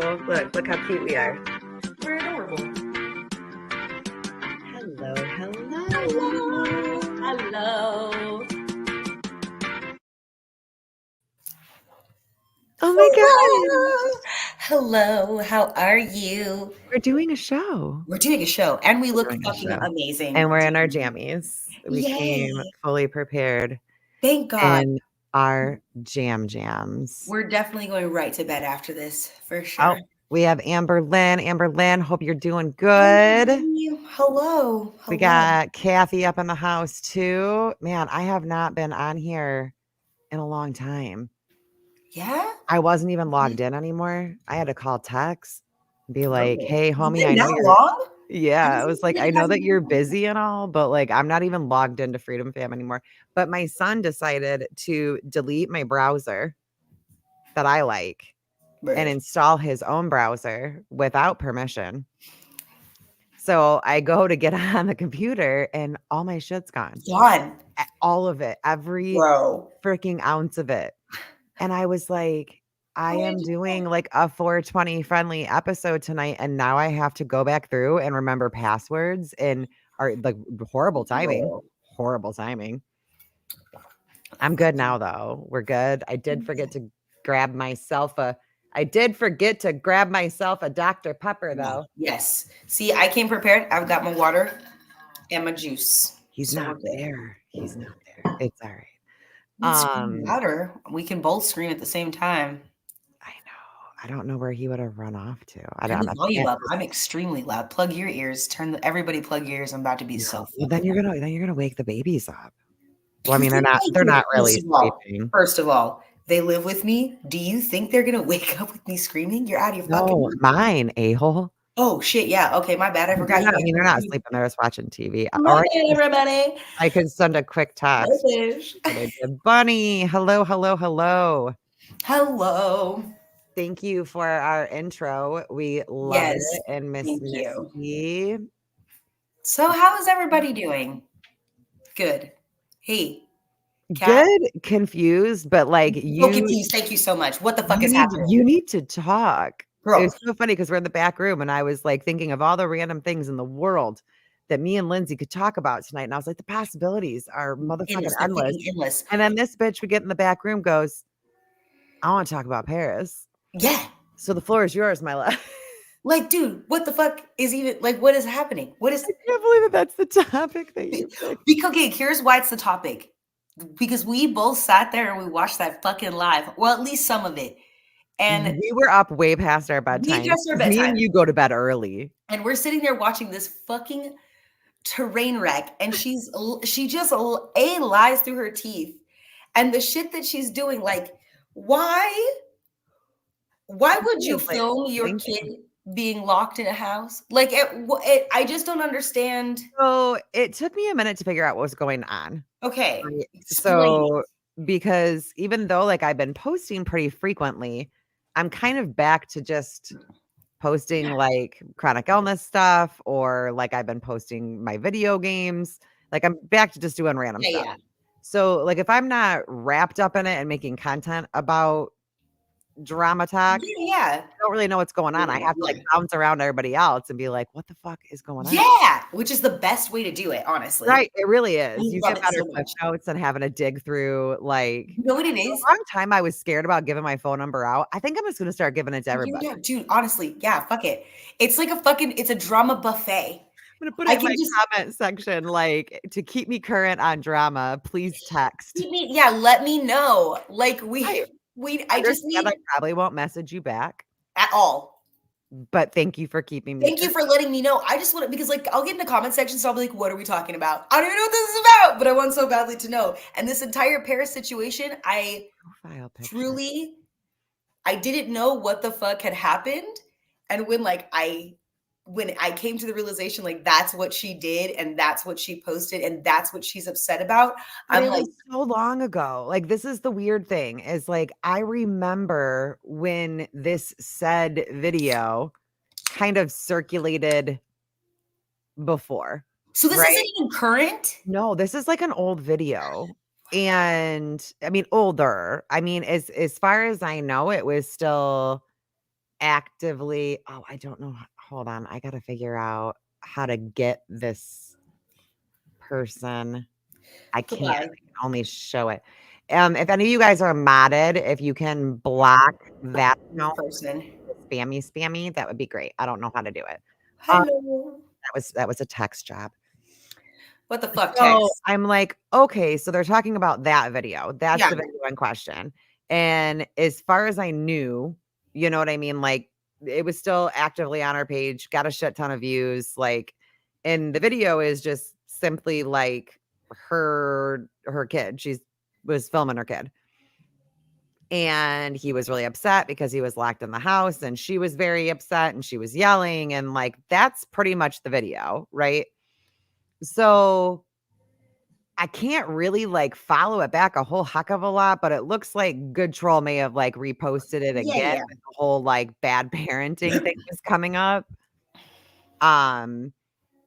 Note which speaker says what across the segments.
Speaker 1: Oh, look how cute we are.
Speaker 2: We're adorable.
Speaker 1: Hello.
Speaker 2: Hello.
Speaker 1: Oh my God.
Speaker 2: Hello. How are you?
Speaker 1: We're doing a show.
Speaker 2: We're doing a show, and we look
Speaker 1: doing a
Speaker 2: fucking
Speaker 1: show.
Speaker 2: amazing.
Speaker 1: And we're in our jammies. We came
Speaker 2: Yay.
Speaker 1: fully prepared
Speaker 2: Thank God.
Speaker 1: in our jams.
Speaker 2: We're definitely going right to bed after this, for
Speaker 1: Oh,
Speaker 2: sure.
Speaker 1: we have Amber Lynn, hope you're doing good.
Speaker 2: Hello.
Speaker 1: We got Kathy up in the house too. Man, I have not been on here in a long time.
Speaker 2: Yeah?
Speaker 1: I wasn't even logged in anymore. I had to call Tex and be like,
Speaker 2: Oh.
Speaker 1: hey,
Speaker 2: It's
Speaker 1: homie,
Speaker 2: been
Speaker 1: I know
Speaker 2: that
Speaker 1: you're
Speaker 2: long?
Speaker 1: yeah. I was like, I
Speaker 2: It
Speaker 1: know that
Speaker 2: hasn't
Speaker 1: you're
Speaker 2: been-
Speaker 1: busy and all, but like I'm not even logged into Freedom Fam anymore. But my son decided to delete my browser that I like and install his own browser without permission. So I go to get on the computer and all my shit's gone.
Speaker 2: Gone.
Speaker 1: All of it, every
Speaker 2: Bro.
Speaker 1: freaking ounce of it. And I was like, I am doing like a 420 friendly episode tonight. And now I have to go back through and remember passwords and are like horrible timing. Horrible timing. I'm good now though. We're good. I did forget to grab myself a Dr. Pepper though.
Speaker 2: Yes. See, I came prepared. I've got my water and my juice.
Speaker 1: He's
Speaker 2: So
Speaker 1: not
Speaker 2: we're good.
Speaker 1: there. He's not there. It's all right.
Speaker 2: Let's scream louder. We can both scream at the same time.
Speaker 1: I know. I don't know where he would have run off to.
Speaker 2: Turn the volume up. I'm extremely loud. Plug your ears. Everybody plug your ears. I'm about to be so
Speaker 1: Well, then you're gonna wake the babies up. Well, I
Speaker 2: You
Speaker 1: mean,
Speaker 2: think
Speaker 1: they're
Speaker 2: they
Speaker 1: not
Speaker 2: could-
Speaker 1: really sleeping.
Speaker 2: First of all, they live with me. Do you think they're gonna wake up with me screaming? You're out of your fucking
Speaker 1: No, mine, a-hole.
Speaker 2: Oh shit, yeah. Okay, my bad. I forgot
Speaker 1: I mean, they're not sleeping, they're just watching TV.
Speaker 2: My bad, everybody.
Speaker 1: I could send a quick text. Bunny, hello.
Speaker 2: Hello.
Speaker 1: Thank you for our intro. We love it. And Miss Missy.
Speaker 2: So how is everybody doing? Good. Hey.
Speaker 1: Kat? Good, confused, but like
Speaker 2: you confused. Thank you so much. What the fuck is happening?
Speaker 1: You need to talk.
Speaker 2: Girl.
Speaker 1: It was so funny because we're in the back room and I was like thinking of all the random things in the world that me and Lindsay could talk about tonight. And I was like, the possibilities are motherfucking endless. And then this bitch we get in the back room goes, I want to talk about Paris.
Speaker 2: Yeah.
Speaker 1: So the floor is yours, my love.
Speaker 2: Like, dude, what the fuck is even like what is happening? I
Speaker 1: can't believe that's the topic that you picked.
Speaker 2: Okay, here's why it's the topic. Because we both sat there and we watched that fucking live. Well, at least some of it. And
Speaker 1: we were up way past our bedtime. Me and you go to bed early.
Speaker 2: And we're sitting there watching this fucking train wreck. And she just lies through her teeth. And the shit that she's doing, like, why would you film your kid being locked in a house? Like, I just don't understand.
Speaker 1: So it took me a minute to figure out what was going on.
Speaker 2: Okay.
Speaker 1: So because even though like I've been posting pretty frequently, I'm kind of back to just posting like chronic illness stuff, or like I've been posting my video games. Like I'm back to just doing random stuff. Yeah. So like if I'm not wrapped up in it and making content about drama talk, I don't really know what's going on. I have to like bounce around everybody else and be like, what the fuck is going on?
Speaker 2: Yeah, which is the best way to do it, honestly.
Speaker 1: Right, it really is. You get better clip notes than having to dig through like,
Speaker 2: you know what it is?
Speaker 1: For a long time I was scared about giving my phone number out. I think I'm just gonna start giving it to everybody.
Speaker 2: Yeah, dude, honestly, yeah, fuck it. It's like it's a drama buffet.
Speaker 1: I'm gonna put it in my comment section, like, to keep me current on drama, please text.
Speaker 2: Let me know. Like I
Speaker 1: probably won't message you back
Speaker 2: at all.
Speaker 1: But thank you for keeping me.
Speaker 2: Thank you for letting me know. I just want to, because like I'll get in the comment section, so I'll be like, what are we talking about? I don't even know what this is about, but I want so badly to know. And this entire Paris situation, I truly, I didn't know what the fuck had happened. And when I came to the realization, like that's what she did and that's what she posted and that's what she's upset about. I'm like,
Speaker 1: so long ago. Like, this is the weird thing is like, I remember when this said video kind of circulated before.
Speaker 2: So this isn't even current?
Speaker 1: No, this is like an old video. And I mean, older. I mean, as far as I know, it was still actively, I don't know. Hold on. I got to figure out how to get this person. I can't. I
Speaker 2: Goodbye.
Speaker 1: can only show it. If any of you guys are modded, if you can block that
Speaker 2: This
Speaker 1: account,
Speaker 2: person.
Speaker 1: spammy, that would be great. I don't know how to do it.
Speaker 2: Hello.
Speaker 1: That was a text job.
Speaker 2: What the fuck,
Speaker 1: So
Speaker 2: text?
Speaker 1: I'm like, okay, so they're talking about that video. That's
Speaker 2: Yeah.
Speaker 1: the video in question. And as far as I knew, you know what I mean? Like it was still actively on our page, got a shit ton of views. Like, and the video is just simply like her kid. She's was filming her kid. And he was really upset because he was locked in the house and she was very upset and she was yelling. And like that's pretty much the video, right? So I can't really like follow it back a whole heck of a lot, but it looks like Good Troll may have like reposted it
Speaker 2: Yeah,
Speaker 1: again.
Speaker 2: yeah.
Speaker 1: The whole like bad parenting thing is coming up. Um,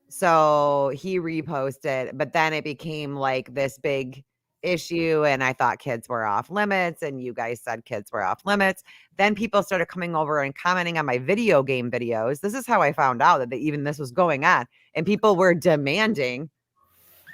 Speaker 1: so he reposted, but then it became like this big issue, and I thought kids were off limits, and you guys said kids were off limits. Then people started coming over and commenting on my video game videos. This is how I found out that even this was going on, and people were demanding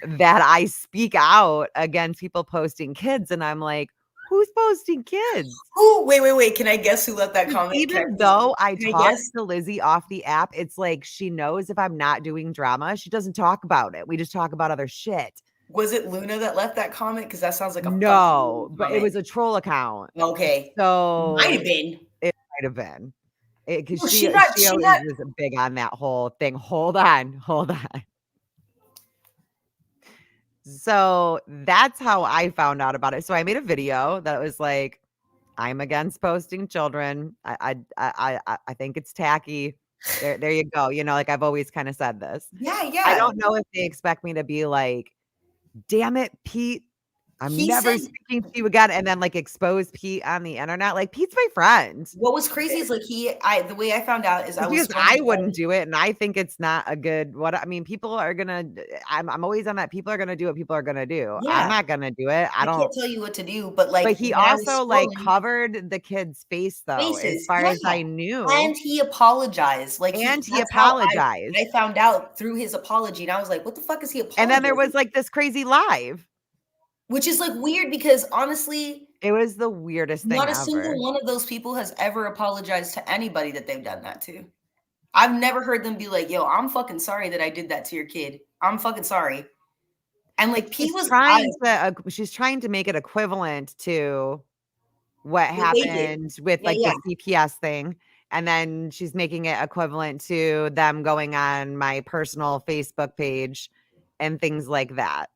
Speaker 1: that I speak out against people posting kids, and I'm like, who's posting kids?
Speaker 2: Oh, wait. Can I guess who left that comment?
Speaker 1: Even though I
Speaker 2: Can I
Speaker 1: talked
Speaker 2: guess?
Speaker 1: to Lizzie off the app, it's like she knows if I'm not doing drama, she doesn't talk about it. We just talk about other shit.
Speaker 2: Was it Luna that left that comment? Because that sounds like a fucking
Speaker 1: No, but it
Speaker 2: comment.
Speaker 1: was a troll account.
Speaker 2: Okay. Might
Speaker 1: So
Speaker 2: have been.
Speaker 1: it might have been. Because
Speaker 2: No,
Speaker 1: she always is big on that whole thing. Hold on. So that's how I found out about it. So I made a video that was like, I'm against posting children. I think it's tacky. There you go. You know, like I've always kind of said this.
Speaker 2: Yeah.
Speaker 1: I don't know if they expect me to be like, damn it, Pete. I'm
Speaker 2: He
Speaker 1: never
Speaker 2: said
Speaker 1: speaking to you again, and then like expose Pete on the internet. Like Pete's my friend.
Speaker 2: what was crazy is like the way I found out is I was
Speaker 1: Because I wouldn't do it, and I think it's not a good people are gonna I'm always on that. People are gonna do what people are gonna do. I'm
Speaker 2: Yeah.
Speaker 1: not gonna do it. I
Speaker 2: I
Speaker 1: don't.
Speaker 2: can't tell you what to do, but like
Speaker 1: But he
Speaker 2: when I was
Speaker 1: also like
Speaker 2: scrolling
Speaker 1: covered the kid's face though, as
Speaker 2: faces,
Speaker 1: far
Speaker 2: yeah,
Speaker 1: as I knew.
Speaker 2: and he apologized. Like
Speaker 1: And he
Speaker 2: that's how
Speaker 1: apologized.
Speaker 2: I found out through his apology, and I was like, "What the fuck is he apologizing?"
Speaker 1: And then there was like this crazy live.
Speaker 2: Which is like weird because honestly,
Speaker 1: It was the weirdest thing
Speaker 2: not a
Speaker 1: ever.
Speaker 2: single one of those people has ever apologized to anybody that they've done that to. I've never heard them be like, "Yo, I'm fucking sorry that I did that to your kid. I'm fucking sorry." And like P was
Speaker 1: She's trying to make it equivalent to what
Speaker 2: what they did.
Speaker 1: happened with
Speaker 2: Yeah,
Speaker 1: like
Speaker 2: yeah.
Speaker 1: the CPS thing. And then she's making it equivalent to them going on my personal Facebook page and things like that.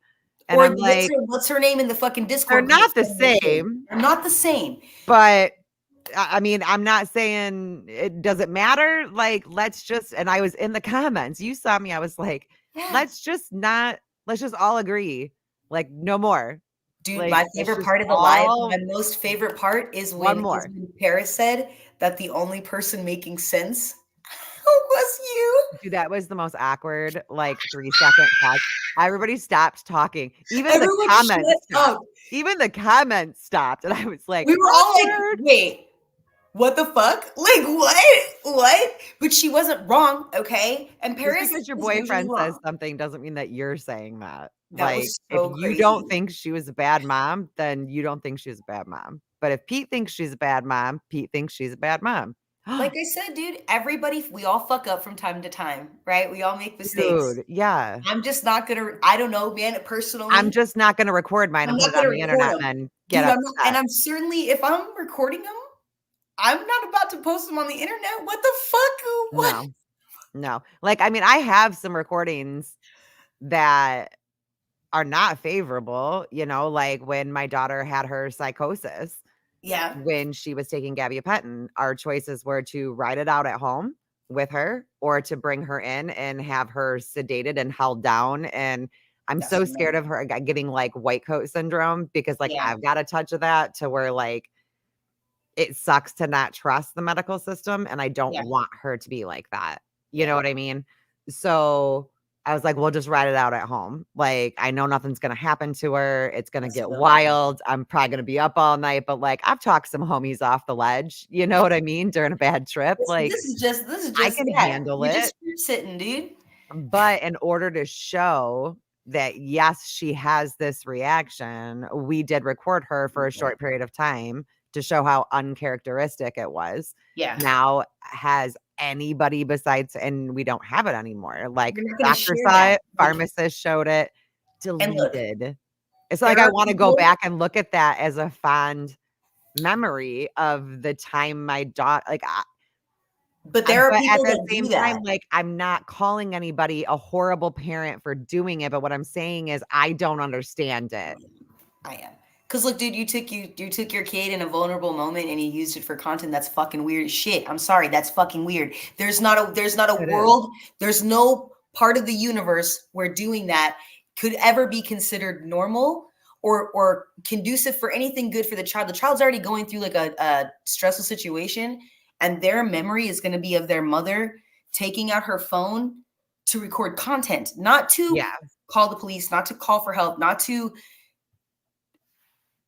Speaker 1: And
Speaker 2: Or
Speaker 1: I'm like,
Speaker 2: what's her name in the fucking
Speaker 1: they're
Speaker 2: Discord?
Speaker 1: not the same.
Speaker 2: They're not the same.
Speaker 1: But I mean, I'm not saying it doesn't matter. Like, let's just, and I was in the comments. You saw me. I was like,
Speaker 2: Yeah.
Speaker 1: let's just all agree. Like, no more.
Speaker 2: Dude,
Speaker 1: Like,
Speaker 2: my
Speaker 1: let's
Speaker 2: favorite
Speaker 1: just
Speaker 2: part of the live,
Speaker 1: all
Speaker 2: my most favorite part is
Speaker 1: one
Speaker 2: when
Speaker 1: more.
Speaker 2: Paris said that the only person making sense was you.
Speaker 1: Dude, that was the most awkward, like 3-second pause. Everybody stopped talking. Even
Speaker 2: Everyone
Speaker 1: the comments
Speaker 2: shut
Speaker 1: stopped.
Speaker 2: up.
Speaker 1: Even the comments stopped. And I was like,
Speaker 2: We were all like,
Speaker 1: awkward.
Speaker 2: wait, what the fuck? Like, what? But she wasn't wrong, okay? And Paris
Speaker 1: Just because your
Speaker 2: is usually
Speaker 1: boyfriend says
Speaker 2: wrong.
Speaker 1: something doesn't mean that you're saying that.
Speaker 2: That
Speaker 1: Like,
Speaker 2: was so
Speaker 1: if you don't
Speaker 2: crazy.
Speaker 1: think she was a bad mom, then you don't think she's a bad mom. But if Pete thinks she's a bad mom, Pete thinks she's a bad mom.
Speaker 2: Like I said, dude, we all fuck up from time to time, right? We all make mistakes.
Speaker 1: Dude, yeah.
Speaker 2: I'm just not gonna, I don't know, man, personally.
Speaker 1: I'm just not going to record mine
Speaker 2: I'm
Speaker 1: and put
Speaker 2: not
Speaker 1: it on
Speaker 2: gonna
Speaker 1: the
Speaker 2: record
Speaker 1: internet
Speaker 2: them.
Speaker 1: and then get
Speaker 2: Dude,
Speaker 1: upset.
Speaker 2: and I'm certainly, if I'm recording them, I'm not about to post them on the internet. What the fuck? What?
Speaker 1: No. Like, I mean, I have some recordings that are not favorable, you know, like when my daughter had her psychosis.
Speaker 2: Yeah.
Speaker 1: When she was taking gabapentin, our choices were to ride it out at home with her or to bring her in and have her sedated and held down. And I'm so scared of her getting like white coat syndrome because like I've got a touch of that to where like it sucks to not trust the medical system. And I don't want her to be like that. You know what I mean? So I was like, we'll just ride it out at home. Like, I know nothing's going to happen to her. It's going to get
Speaker 2: good.
Speaker 1: wild. I'm probably going to be up all night, but like, I've talked some homies off the ledge. You know what I mean? During a bad trip. Like,
Speaker 2: This is just,
Speaker 1: I can handle
Speaker 2: you're
Speaker 1: it.
Speaker 2: just sitting, dude.
Speaker 1: But in order to show that, yes, she has this reaction, we did record her for a short period of time to show how uncharacteristic it was.
Speaker 2: Yeah.
Speaker 1: Now, has anybody besides, and we don't have it anymore. Like,
Speaker 2: You're not gonna
Speaker 1: doctor
Speaker 2: share
Speaker 1: saw
Speaker 2: that.
Speaker 1: it, pharmacist showed it,
Speaker 2: And look,
Speaker 1: deleted. It's like
Speaker 2: there
Speaker 1: I
Speaker 2: are
Speaker 1: want to go
Speaker 2: people-
Speaker 1: back and look at that as a fond memory of the time my daughter, like,
Speaker 2: but there are
Speaker 1: but at
Speaker 2: people
Speaker 1: the
Speaker 2: that
Speaker 1: same
Speaker 2: do that.
Speaker 1: time, like, I'm not calling anybody a horrible parent for doing it, but what I'm saying is I don't understand it.
Speaker 2: I am. Cause look, dude, you took your kid in a vulnerable moment and you used it for content. That's fucking weird as shit. I'm sorry, that's fucking weird. There's not a world, there's no part of the universe where doing that could ever be considered normal or conducive for anything good for the child. The child's already going through like a stressful situation, and their memory is going to be of their mother taking out her phone to record content, not to call the police, not to call for help, not to,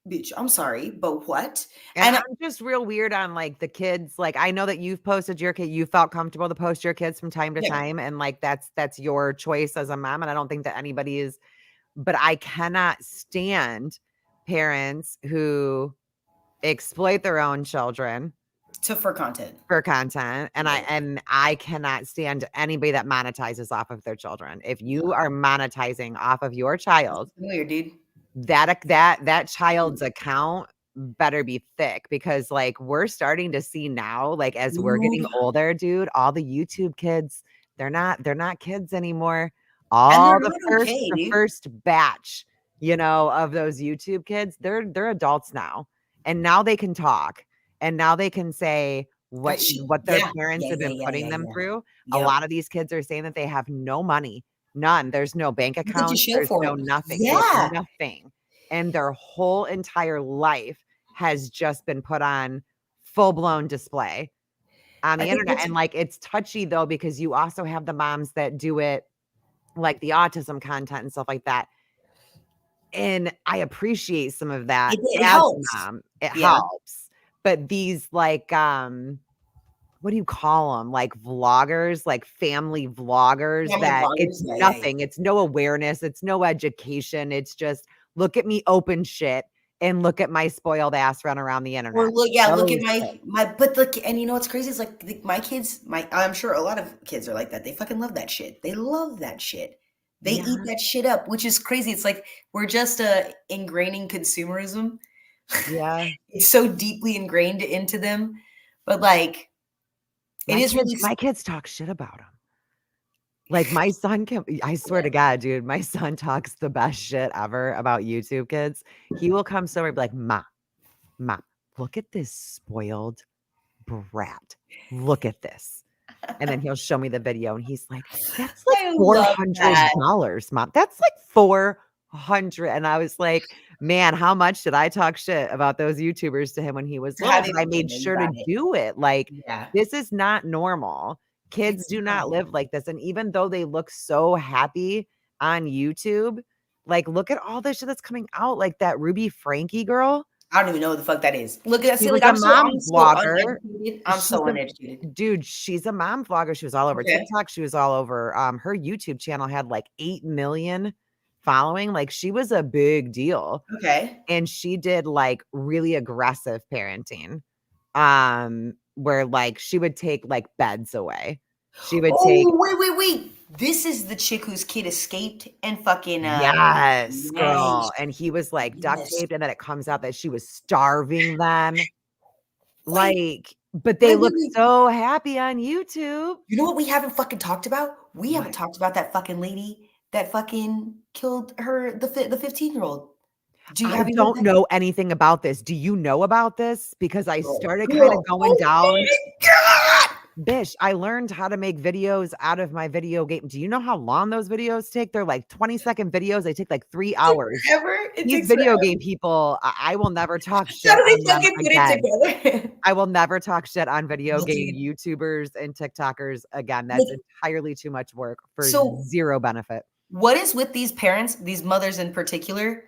Speaker 2: bitch, I'm sorry, but what?
Speaker 1: And I'm just real weird on like the kids. Like, I know that you've posted your kid, you felt comfortable to post your kids from time to time. And like, that's your choice as a mom. And I don't think that anybody is, but I cannot stand parents who exploit their own children
Speaker 2: for content.
Speaker 1: And I cannot stand anybody that monetizes off of their children. If you are monetizing off of your child,
Speaker 2: weird, dude,
Speaker 1: that child's account better be thick, because like we're starting to see now, like as we're getting older, dude, all the YouTube kids, they're not kids anymore. All the first batch, you know, of those YouTube kids, they're adults now. And now they can talk. And now they can say what their parents have been putting them through. A lot of these kids are saying that they have no money. None. There's no bank account. There's no nothing. There's nothing. And their whole entire life has just been put on full-blown display on the internet. And like, it's touchy though, because you also have the moms that do it, like the autism content and stuff like that. And I appreciate some of that.
Speaker 2: It helps.
Speaker 1: Mom. It helps. But these like, what do you call them? Like vloggers, like family vloggers, it's nothing. It's no awareness. It's no education. It's just, look at me open shit and look at my spoiled ass run around the internet.
Speaker 2: Or look at my, but look, and you know what's crazy is like my kids, I'm sure a lot of kids are like that. They fucking love that shit. They love that shit. They eat that shit up, which is crazy. It's like we're just ingraining consumerism.
Speaker 1: Yeah.
Speaker 2: It's so deeply ingrained into them. But like,
Speaker 1: my kids talk shit about him. Like my son I swear to God, dude, my son talks the best shit ever about YouTube kids. He will come somewhere and be like, Mom, look at this spoiled brat. Look at this. And then he'll show me the video and he's like, that's like $400, Mom. That's like $400. And I was like, man, how much did I talk shit about those YouTubers to him when he was little? I made sure to do it. Like, this is not normal. Kids do not live like this. And even though they look so happy on YouTube, like, look at all the shit that's coming out. Like that Ruby Frankie girl.
Speaker 2: I don't even know what the fuck that is. Look at that.
Speaker 1: She's like a mom vlogger.
Speaker 2: I'm so uneducated.
Speaker 1: Dude, she's a mom vlogger. She was all over TikTok. She was all over. Her YouTube channel had like 8 million following. Like, she was a big deal.
Speaker 2: Okay.
Speaker 1: And she did like really aggressive parenting. Where like she would take like beds away. She would take.
Speaker 2: Wait. This is the chick whose kid escaped and fucking.
Speaker 1: Yes, girl. And he was like duct taped, and then it comes out that she was starving them. Like, but they look so happy on YouTube.
Speaker 2: You know what we haven't fucking talked about? We haven't talked about that fucking lady that fucking killed her, the 15-year-old.
Speaker 1: I don't know anything about this. Do you know about this? Because I started kind of going down. Bish, I learned how to make videos out of my video game. Do you know how long those videos take? They're like 20-second videos. They take like 3
Speaker 2: It takes
Speaker 1: hours.
Speaker 2: forever. It
Speaker 1: These
Speaker 2: takes
Speaker 1: video
Speaker 2: forever.
Speaker 1: game people, I will never talk
Speaker 2: How
Speaker 1: shit
Speaker 2: do
Speaker 1: on
Speaker 2: they
Speaker 1: them
Speaker 2: fucking put
Speaker 1: again.
Speaker 2: it together?
Speaker 1: I will never talk shit on video
Speaker 2: Well,
Speaker 1: game
Speaker 2: dude,
Speaker 1: YouTubers and TikTokers again. That's
Speaker 2: like,
Speaker 1: entirely too much work for
Speaker 2: so
Speaker 1: 0 benefit.
Speaker 2: what is with these parents, these mothers in particular,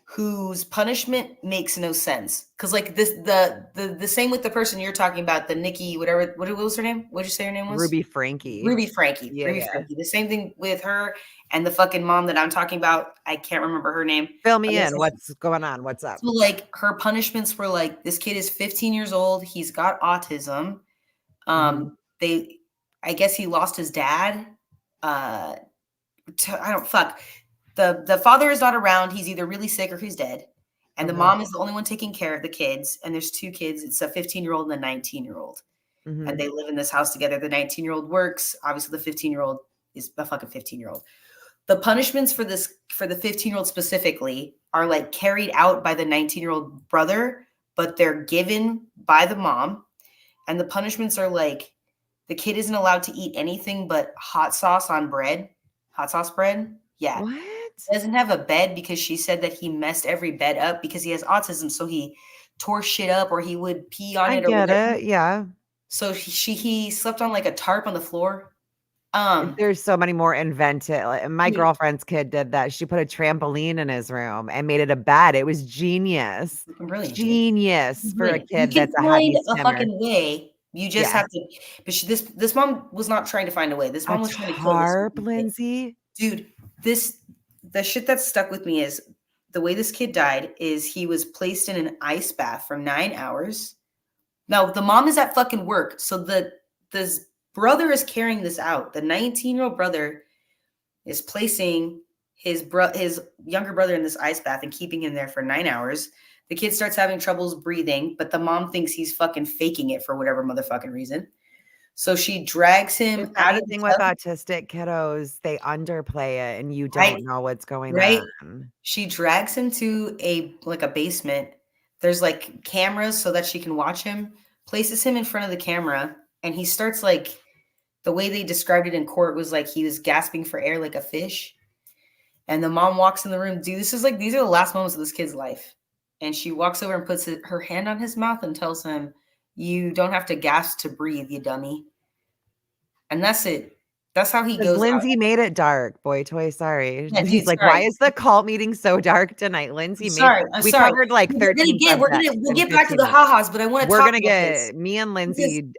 Speaker 2: whose punishment makes no sense? Because like this, the same with the person you're talking about, the Nikki, whatever. What was her name? What did you say her name was?
Speaker 1: Ruby Frankie.
Speaker 2: Ruby Frankie.
Speaker 1: Yeah,
Speaker 2: Ruby
Speaker 1: yeah.
Speaker 2: Frankie. The same thing with her and the fucking mom that I'm talking about. I can't remember her name.
Speaker 1: Fill me in. What's going on? What's up?
Speaker 2: So like her punishments were like, this kid is 15 years old. He's got autism. I guess he lost his dad. I don't fuck. The father is not around. He's either really sick or he's dead. And the mom is the only one taking care of the kids. And there's 2 kids. It's a 15-year-old and a 19-year-old. And they live in this house together. The 19-year-old works. Obviously, the 15-year-old is a fucking 15-year-old. The punishments for the 15-year-old specifically are like carried out by the 19-year-old brother, but they're given by the mom. And the punishments are like, the kid isn't allowed to eat anything but hot sauce on bread. Hot sauce bread? Yeah.
Speaker 1: What?
Speaker 2: He doesn't have a bed because she said that he messed every bed up because he has autism. So he tore shit up or he would pee on it.
Speaker 1: I get it. Yeah.
Speaker 2: So he slept on like a tarp on the floor.
Speaker 1: There's so many more invented. Like, my girlfriend's kid did that. She put a trampoline in his room and made it a bed. It was genius.
Speaker 2: Brilliant.
Speaker 1: Genius for a kid
Speaker 2: you
Speaker 1: that's a
Speaker 2: can
Speaker 1: heavy
Speaker 2: find
Speaker 1: swimmer.
Speaker 2: a fucking way. You just have to. But this mom was not trying to find a way. This mom was trying to kill this
Speaker 1: tarp, Lindsay.
Speaker 2: Dude, the shit that stuck with me is the way this kid died is he was placed in an ice bath for 9 hours. Now the mom is at fucking work, so the brother is carrying this out. The 19-year-old brother is placing his younger brother in this ice bath and keeping him there for 9 hours. The kid starts having troubles breathing, but the mom thinks he's fucking faking it for whatever motherfucking reason. So she drags him out of the
Speaker 1: thing with autistic kiddos, they underplay it and you don't know what's going on.
Speaker 2: She drags him to a basement. There's like cameras so that she can watch him, places him in front of the camera, and he starts like, the way they described it in court was like he was gasping for air like a fish. And the mom walks in the room. Dude, these are the last moments of this kid's life. And she walks over and puts her hand on his mouth and tells him, "You don't have to gasp to breathe, you dummy." And that's it. That's how he goes.
Speaker 1: Lindsay made it dark. Boy toy, sorry.
Speaker 2: Yeah,
Speaker 1: He's like, why is the cult meeting so dark tonight? Lindsay we covered like 13
Speaker 2: we'll get back to the ha-has, but I want to
Speaker 1: We're gonna get me and Lindsay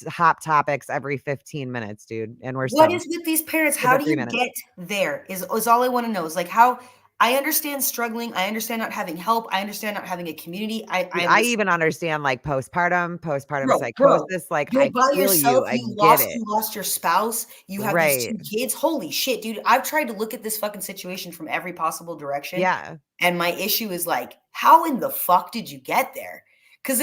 Speaker 1: hot topics every 15 minutes, dude. And
Speaker 2: what is with these parents? How do you get there? Is all I want to know. Is like how I understand struggling. I understand not having help. I understand not having a community. I
Speaker 1: even understand like postpartum psychosis. Like
Speaker 2: you're
Speaker 1: I
Speaker 2: by
Speaker 1: feel
Speaker 2: yourself.
Speaker 1: you get it.
Speaker 2: You lost your spouse. You have these 2 kids. Holy shit, dude. I've tried to look at this fucking situation from every possible direction.
Speaker 1: Yeah.
Speaker 2: And my issue is like, how in the fuck did you get there? Because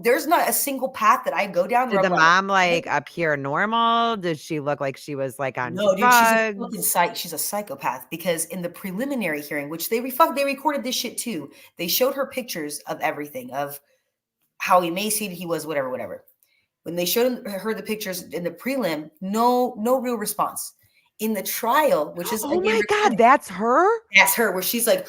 Speaker 2: there's not a single path that I go down.
Speaker 1: Did the mom like appear normal? Did she look like she was like on drugs?
Speaker 2: Dude, she's a psychopath. Because in the preliminary hearing, which they recorded this shit too. They showed her pictures of everything, of how emaciated he was, whatever. When they showed her the pictures in the prelim, no real response. In the trial, which is
Speaker 1: oh my god, that's her.
Speaker 2: That's her. Where she's like.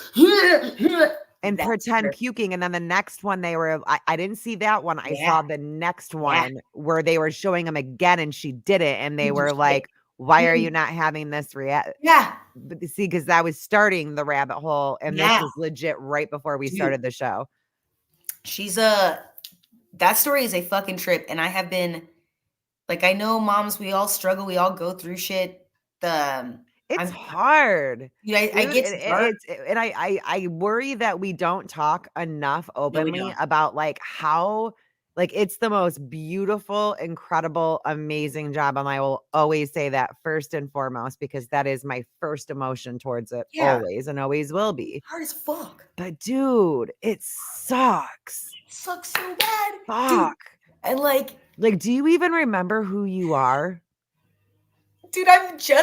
Speaker 1: And pretend puking. And then the next one I didn't see that one. I saw the next one where they were showing him again and she did it. And they were like, why are you not having this react?
Speaker 2: Yeah.
Speaker 1: But see, because that was starting the rabbit hole. And this is legit right before we started the show.
Speaker 2: That story is a fucking trip. And I have been like, I know moms, we all struggle. We all go through shit.
Speaker 1: It's hard.
Speaker 2: Yeah, I get
Speaker 1: and I worry that we don't talk enough openly about like how like it's the most beautiful, incredible, amazing job. And I will always say that first and foremost, because that is my first emotion towards it always and always will be.
Speaker 2: Hard as fuck.
Speaker 1: But dude, it sucks.
Speaker 2: It sucks so bad.
Speaker 1: Fuck.
Speaker 2: Dude, and like,
Speaker 1: do you even remember who you are?
Speaker 2: Dude, let me tell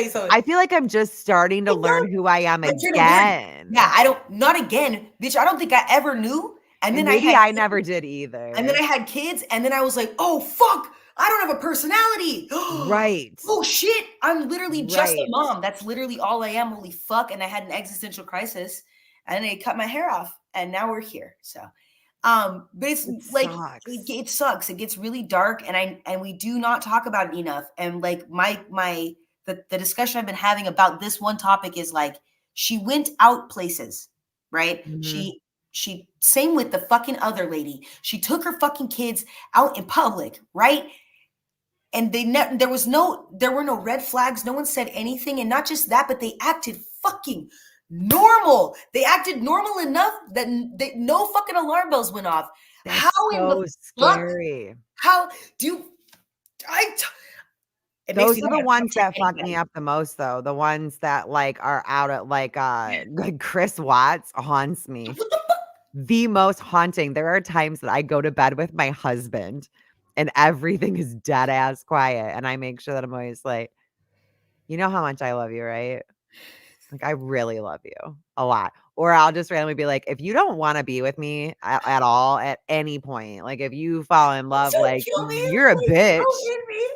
Speaker 2: you something.
Speaker 1: I feel like I'm just starting to learn who I am again.
Speaker 2: Yeah, not again, bitch. I don't think I ever knew. And then
Speaker 1: maybe I never did either.
Speaker 2: And then I had kids, and then I was like, oh, fuck, I don't have a personality.
Speaker 1: Right.
Speaker 2: Oh, shit. I'm literally just a
Speaker 1: Right.
Speaker 2: mom. That's literally all I am. Holy fuck. And I had an existential crisis, and they cut my hair off, and now we're here. So, but it's
Speaker 1: It
Speaker 2: like,
Speaker 1: sucks.
Speaker 2: it sucks. It gets really dark, and we do not talk about it enough. And like the discussion I've been having about this one topic is like, she went out places, right? She same with the fucking other lady. She took her fucking kids out in public, right? And there were no red flags. No one said anything. And not just that, but they acted fucking normal. They acted normal enough that no fucking alarm bells went off.
Speaker 1: That's
Speaker 2: How in
Speaker 1: so
Speaker 2: the
Speaker 1: scary.
Speaker 2: fuck? How do I?
Speaker 1: Those are the ones that fuck me up the most, though. The ones that like are out at like Chris Watts haunts me. The most haunting. There are times that I go to bed with my husband and everything is dead ass quiet. And I make sure that I'm always like, you know how much I love you, right? Like, I really love you a lot. Or I'll just randomly be like, if you don't want to be with me at all at any point, like if you fall in love, like you're a bitch,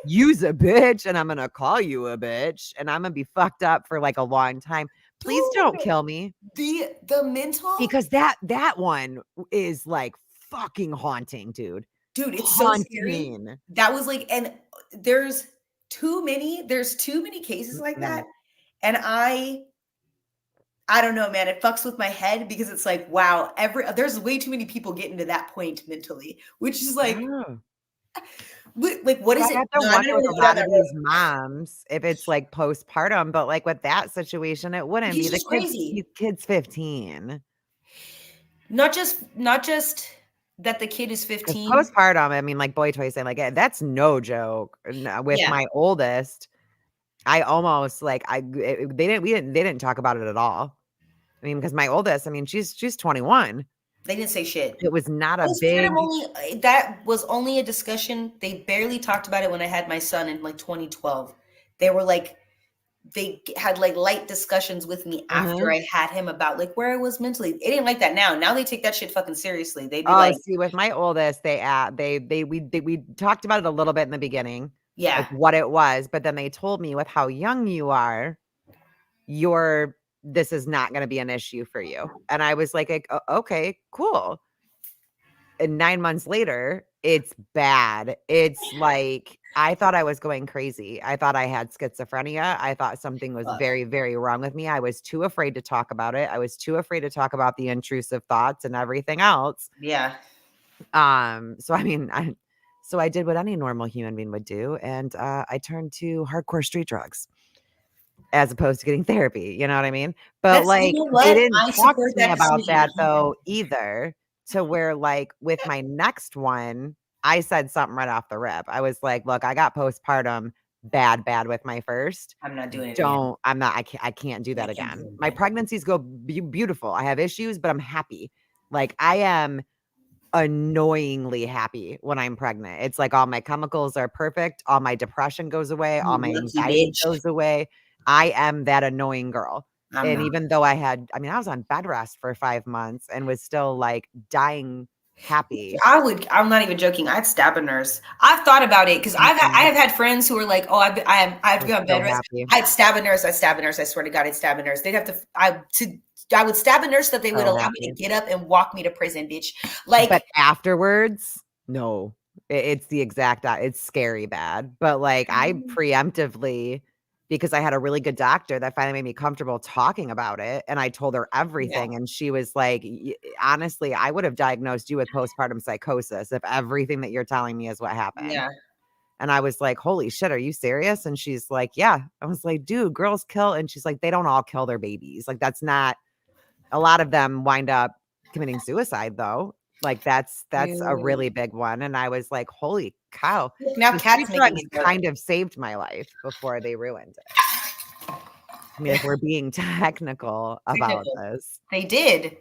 Speaker 1: you's a bitch, and I'm gonna call you a bitch, and I'm gonna be fucked up for like a long time. Please don't kill me.
Speaker 2: The mental,
Speaker 1: because that one is like fucking haunting, dude.
Speaker 2: Dude, it's so scary. That was like, and there's too many cases like that. And I don't know, man. It fucks with my head because it's like, wow, there's way too many people getting to that point mentally, which is like, what is it?
Speaker 1: I have to wonder with a lot of these moms if it's like postpartum, but like with that situation, it wouldn't be. The kid's 15.
Speaker 2: Not just that the kid is 15.
Speaker 1: Postpartum, I mean, like boy toys, and like that's no joke. With my oldest, I almost like they didn't talk about it at all. I mean, because my oldest, I mean, she's 21.
Speaker 2: They didn't say shit.
Speaker 1: It was not a big.
Speaker 2: That was only a discussion. They barely talked about it when I had my son in like 2012. They were like, they had like light discussions with me after I had him about like where I was mentally. They didn't like that now. Now they take that shit fucking seriously. They'd be like,
Speaker 1: see, with my oldest, we talked about it a little bit in the beginning.
Speaker 2: Yeah.
Speaker 1: Like what it was, but then they told me with how young you are, this is not going to be an issue for you. And I was like, okay, cool. And 9 months later, it's bad. It's like, I thought I was going crazy. I thought I had schizophrenia. I thought something was very, very wrong with me. I was too afraid to talk about it. I was too afraid to talk about the intrusive thoughts and everything else.
Speaker 2: Yeah.
Speaker 1: So, I mean, I did what any normal human being would do. And I turned to hardcore street drugs as opposed to getting therapy. You know what I mean? But like, they didn't talk to me about that though either, to where like with my next one, I said something right off the rip. I was like, look, I got postpartum bad with my first.
Speaker 2: I'm not doing it.
Speaker 1: I can't do that again. My pregnancies go beautiful. I have issues, but I'm happy. Like I am annoyingly happy when I'm pregnant. It's like all my chemicals are perfect. All my depression goes away. All my anxiety goes away. I am that annoying girl. Even though I was on bed rest for 5 months and was still like dying happy.
Speaker 2: I'm not even joking. I'd stab a nurse. I've thought about it because I have had friends who are like, oh, I have to be on bed rest. I'd stab a nurse. I swear to God, I'd stab a nurse. They'd have to, I would stab a nurse that they would allow me to get up and walk me to prison, bitch. Like,
Speaker 1: but afterwards, no, it's the exact, it's scary bad. But like I preemptively, because I had a really good doctor that finally made me comfortable talking about it. And I told her everything. Yeah. And she was like, honestly, I would have diagnosed you with postpartum psychosis if everything that you're telling me is what happened.
Speaker 2: Yeah.
Speaker 1: And I was like, holy shit, are you serious? And she's like, yeah. I was like, dude, girls kill. And she's like, they don't all kill their babies. Like, that's not, a lot of them wind up committing suicide though. Like that's a really big one. And I was like, holy cow.
Speaker 2: Now Kat's
Speaker 1: kind of saved my life before they ruined it. I mean, if we're being technical about this.
Speaker 2: They did.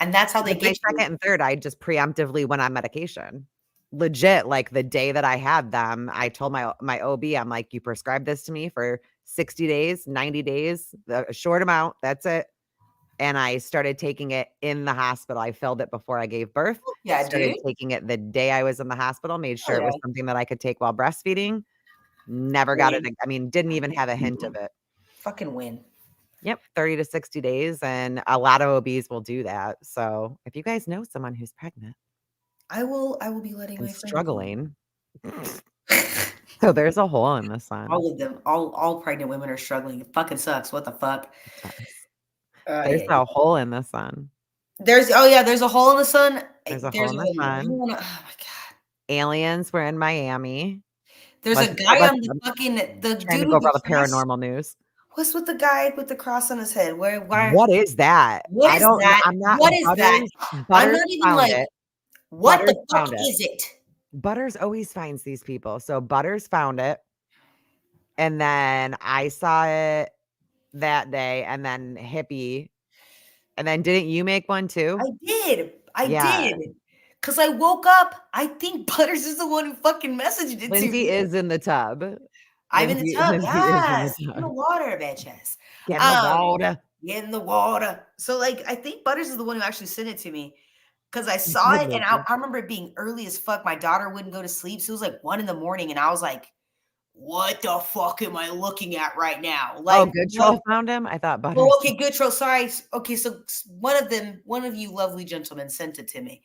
Speaker 2: And that's how they get
Speaker 1: my second and third, I just preemptively went on medication. Legit, like the day that I had them, I told my OB, I'm like, you prescribed this to me for 60 days, 90 days, a short amount. That's it. and I started taking it in the hospital. I filled it before I gave birth.
Speaker 2: Yeah,
Speaker 1: Started
Speaker 2: dude.
Speaker 1: taking it the day I was in the hospital, made
Speaker 2: Oh,
Speaker 1: sure it
Speaker 2: yeah.
Speaker 1: was something that I could take while breastfeeding. Never got it.
Speaker 2: Win.
Speaker 1: I mean, didn't even have a hint of it.
Speaker 2: Fucking win.
Speaker 1: Yep, 30 to 60 days, and a lot of OBs will do that. So, if you guys know someone who's pregnant
Speaker 2: I will be letting
Speaker 1: and
Speaker 2: my friends know.
Speaker 1: struggling, so there's a hole in the sun.
Speaker 2: All of them, all pregnant women are struggling. It fucking sucks. What the fuck?
Speaker 1: It does. There's
Speaker 2: Yeah.
Speaker 1: a hole in the sun.
Speaker 2: There's there's a hole in the sun.
Speaker 1: There's a hole
Speaker 2: There's
Speaker 1: in
Speaker 2: a
Speaker 1: the
Speaker 2: hole. I don't
Speaker 1: sun.
Speaker 2: wanna, oh my god.
Speaker 1: Aliens were in Miami.
Speaker 2: There's a
Speaker 1: Let's
Speaker 2: guy
Speaker 1: let's
Speaker 2: on the fucking the
Speaker 1: trying to
Speaker 2: dude
Speaker 1: go
Speaker 2: with
Speaker 1: over all
Speaker 2: the
Speaker 1: the
Speaker 2: cross.
Speaker 1: paranormal news.
Speaker 2: What's with the guy with the cross on his head? Why?
Speaker 1: What is that?
Speaker 2: What
Speaker 1: I
Speaker 2: is
Speaker 1: don't know.
Speaker 2: that?
Speaker 1: I'm not
Speaker 2: What is that? I'm
Speaker 1: Butters
Speaker 2: not even
Speaker 1: found
Speaker 2: like,
Speaker 1: it.
Speaker 2: what
Speaker 1: Butters
Speaker 2: the fuck
Speaker 1: found it.
Speaker 2: is it?
Speaker 1: Butters always finds these people. So Butters found it. And then I saw it that day, and then Hippie. And then didn't you make one too?
Speaker 2: I did. I
Speaker 1: Yeah.
Speaker 2: did. Cause I woke up. I think Butters is the one who fucking messaged it to
Speaker 1: Lindsay
Speaker 2: me.
Speaker 1: is in the tub.
Speaker 2: I'm in the tub.
Speaker 1: Lindsay is in the
Speaker 2: Yes. In the
Speaker 1: tub.
Speaker 2: water, bitches.
Speaker 1: Get in the water.
Speaker 2: Get in the water. So like I think Butters is the one who actually sent it to me. Cause I
Speaker 1: You
Speaker 2: saw
Speaker 1: did,
Speaker 2: it and
Speaker 1: Lindsay.
Speaker 2: I remember it being early as fuck. My daughter wouldn't go to sleep. So it was like 1 in the morning. And I was like, what the fuck am I looking at right now? Like,
Speaker 1: Oh, Good Troll found him? I thought Butters.
Speaker 2: well, okay, good troll. Sorry. Okay, so one of you lovely gentlemen sent it to me.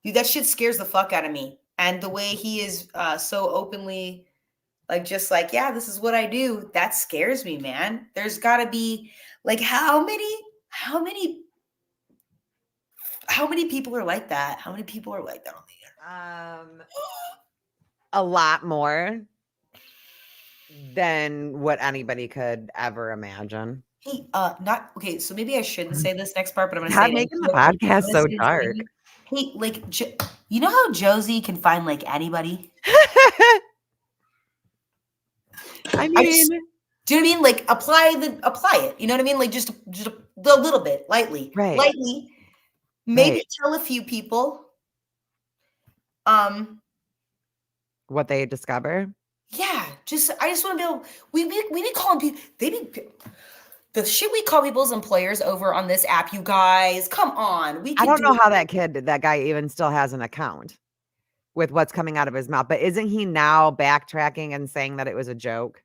Speaker 2: Dude, that shit scares the fuck out of me. And the way he is so openly, like, just like, yeah, this is what I do. That scares me, man. There's got to be like how many people are like that? How many people are like that on the internet?
Speaker 1: A lot more than what anybody could ever imagine.
Speaker 2: Hey, not okay. So maybe I shouldn't say this next part, but I'm gonna say
Speaker 1: Stop
Speaker 2: it
Speaker 1: making the
Speaker 2: anyway. I'm
Speaker 1: podcast
Speaker 2: gonna
Speaker 1: so
Speaker 2: say it
Speaker 1: dark.
Speaker 2: anyway. Hey, like, you know how Josie can find like anybody?
Speaker 1: I mean,
Speaker 2: do you know what I mean? Like, apply it. You know what I mean? Like, just a little bit, lightly,
Speaker 1: right.
Speaker 2: Maybe
Speaker 1: Right.
Speaker 2: tell a few people.
Speaker 1: What they discover.
Speaker 2: Yeah, I just want to be able. We be calling people. The shit we call people's employers over on this app. You guys, come on. We
Speaker 1: I
Speaker 2: can
Speaker 1: don't
Speaker 2: do
Speaker 1: know
Speaker 2: it.
Speaker 1: how that guy even still has an account with what's coming out of his mouth. But isn't he now backtracking and saying that it was a joke?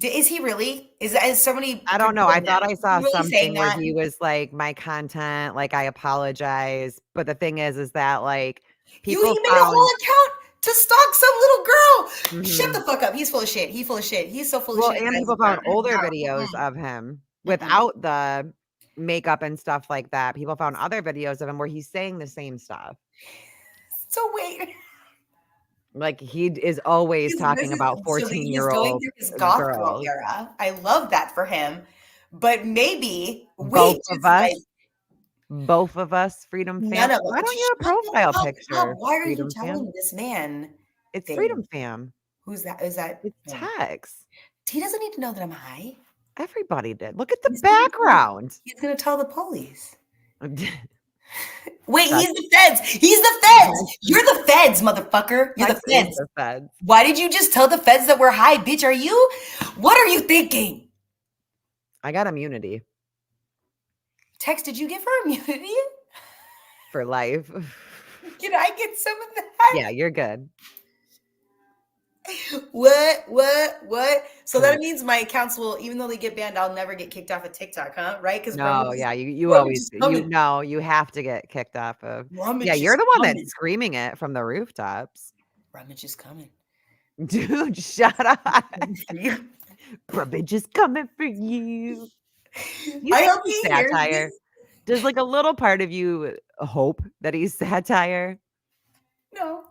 Speaker 2: Is he really? Is somebody?
Speaker 1: I don't know. I thought I saw
Speaker 2: really saying
Speaker 1: something where
Speaker 2: that?
Speaker 1: he was like, my content, like, I apologize. But the thing is that like
Speaker 2: He
Speaker 1: people
Speaker 2: made a
Speaker 1: found
Speaker 2: whole account to stalk some little girl. Shut
Speaker 1: Mhm.
Speaker 2: the fuck up. He's full of shit. He's full of shit. He's so full of
Speaker 1: Well,
Speaker 2: shit.
Speaker 1: and people found older videos of him without the makeup and stuff like that. People found other videos of him where he's saying the same stuff.
Speaker 2: So wait.
Speaker 1: Like, he is always talking about
Speaker 2: So he's going
Speaker 1: 14-year-old
Speaker 2: through his goth girl
Speaker 1: girls.
Speaker 2: era. I love that for him. But maybe
Speaker 1: Both of us, Freedom
Speaker 2: none
Speaker 1: Fam.
Speaker 2: of
Speaker 1: Why
Speaker 2: us.
Speaker 1: don't you have a
Speaker 2: Shut the
Speaker 1: profile
Speaker 2: fuck up.
Speaker 1: picture,
Speaker 2: Why are you
Speaker 1: Freedom
Speaker 2: telling
Speaker 1: Fam?
Speaker 2: this man?
Speaker 1: It's
Speaker 2: thing?
Speaker 1: Freedom Fam.
Speaker 2: Who's that? Is that?
Speaker 1: It's Tex.
Speaker 2: He doesn't need to know that I'm high.
Speaker 1: Everybody did. Look at the background.
Speaker 2: He's gonna tell the police.
Speaker 1: Wait,
Speaker 2: he's the feds. He's the feds. You're the feds, motherfucker. You're the feds.
Speaker 1: The feds.
Speaker 2: Why did you just tell the feds that we're high, bitch? What are you thinking?
Speaker 1: I got immunity.
Speaker 2: Tex, did you give her immunity?
Speaker 1: For life.
Speaker 2: Can I get some of that?
Speaker 1: Yeah, you're good.
Speaker 2: What? So that means my accounts will, even though they get banned, I'll never get kicked off of TikTok, huh? Right? Because
Speaker 1: no, yeah, you always you have to get kicked off of. Yeah, you're the one that's screaming it from the rooftops.
Speaker 2: Rummage is coming.
Speaker 1: Dude, shut up. Rummage is coming for you.
Speaker 2: I hope he
Speaker 1: satire.
Speaker 2: hears this.
Speaker 1: Does like a little part of you hope that he's satire?
Speaker 2: No.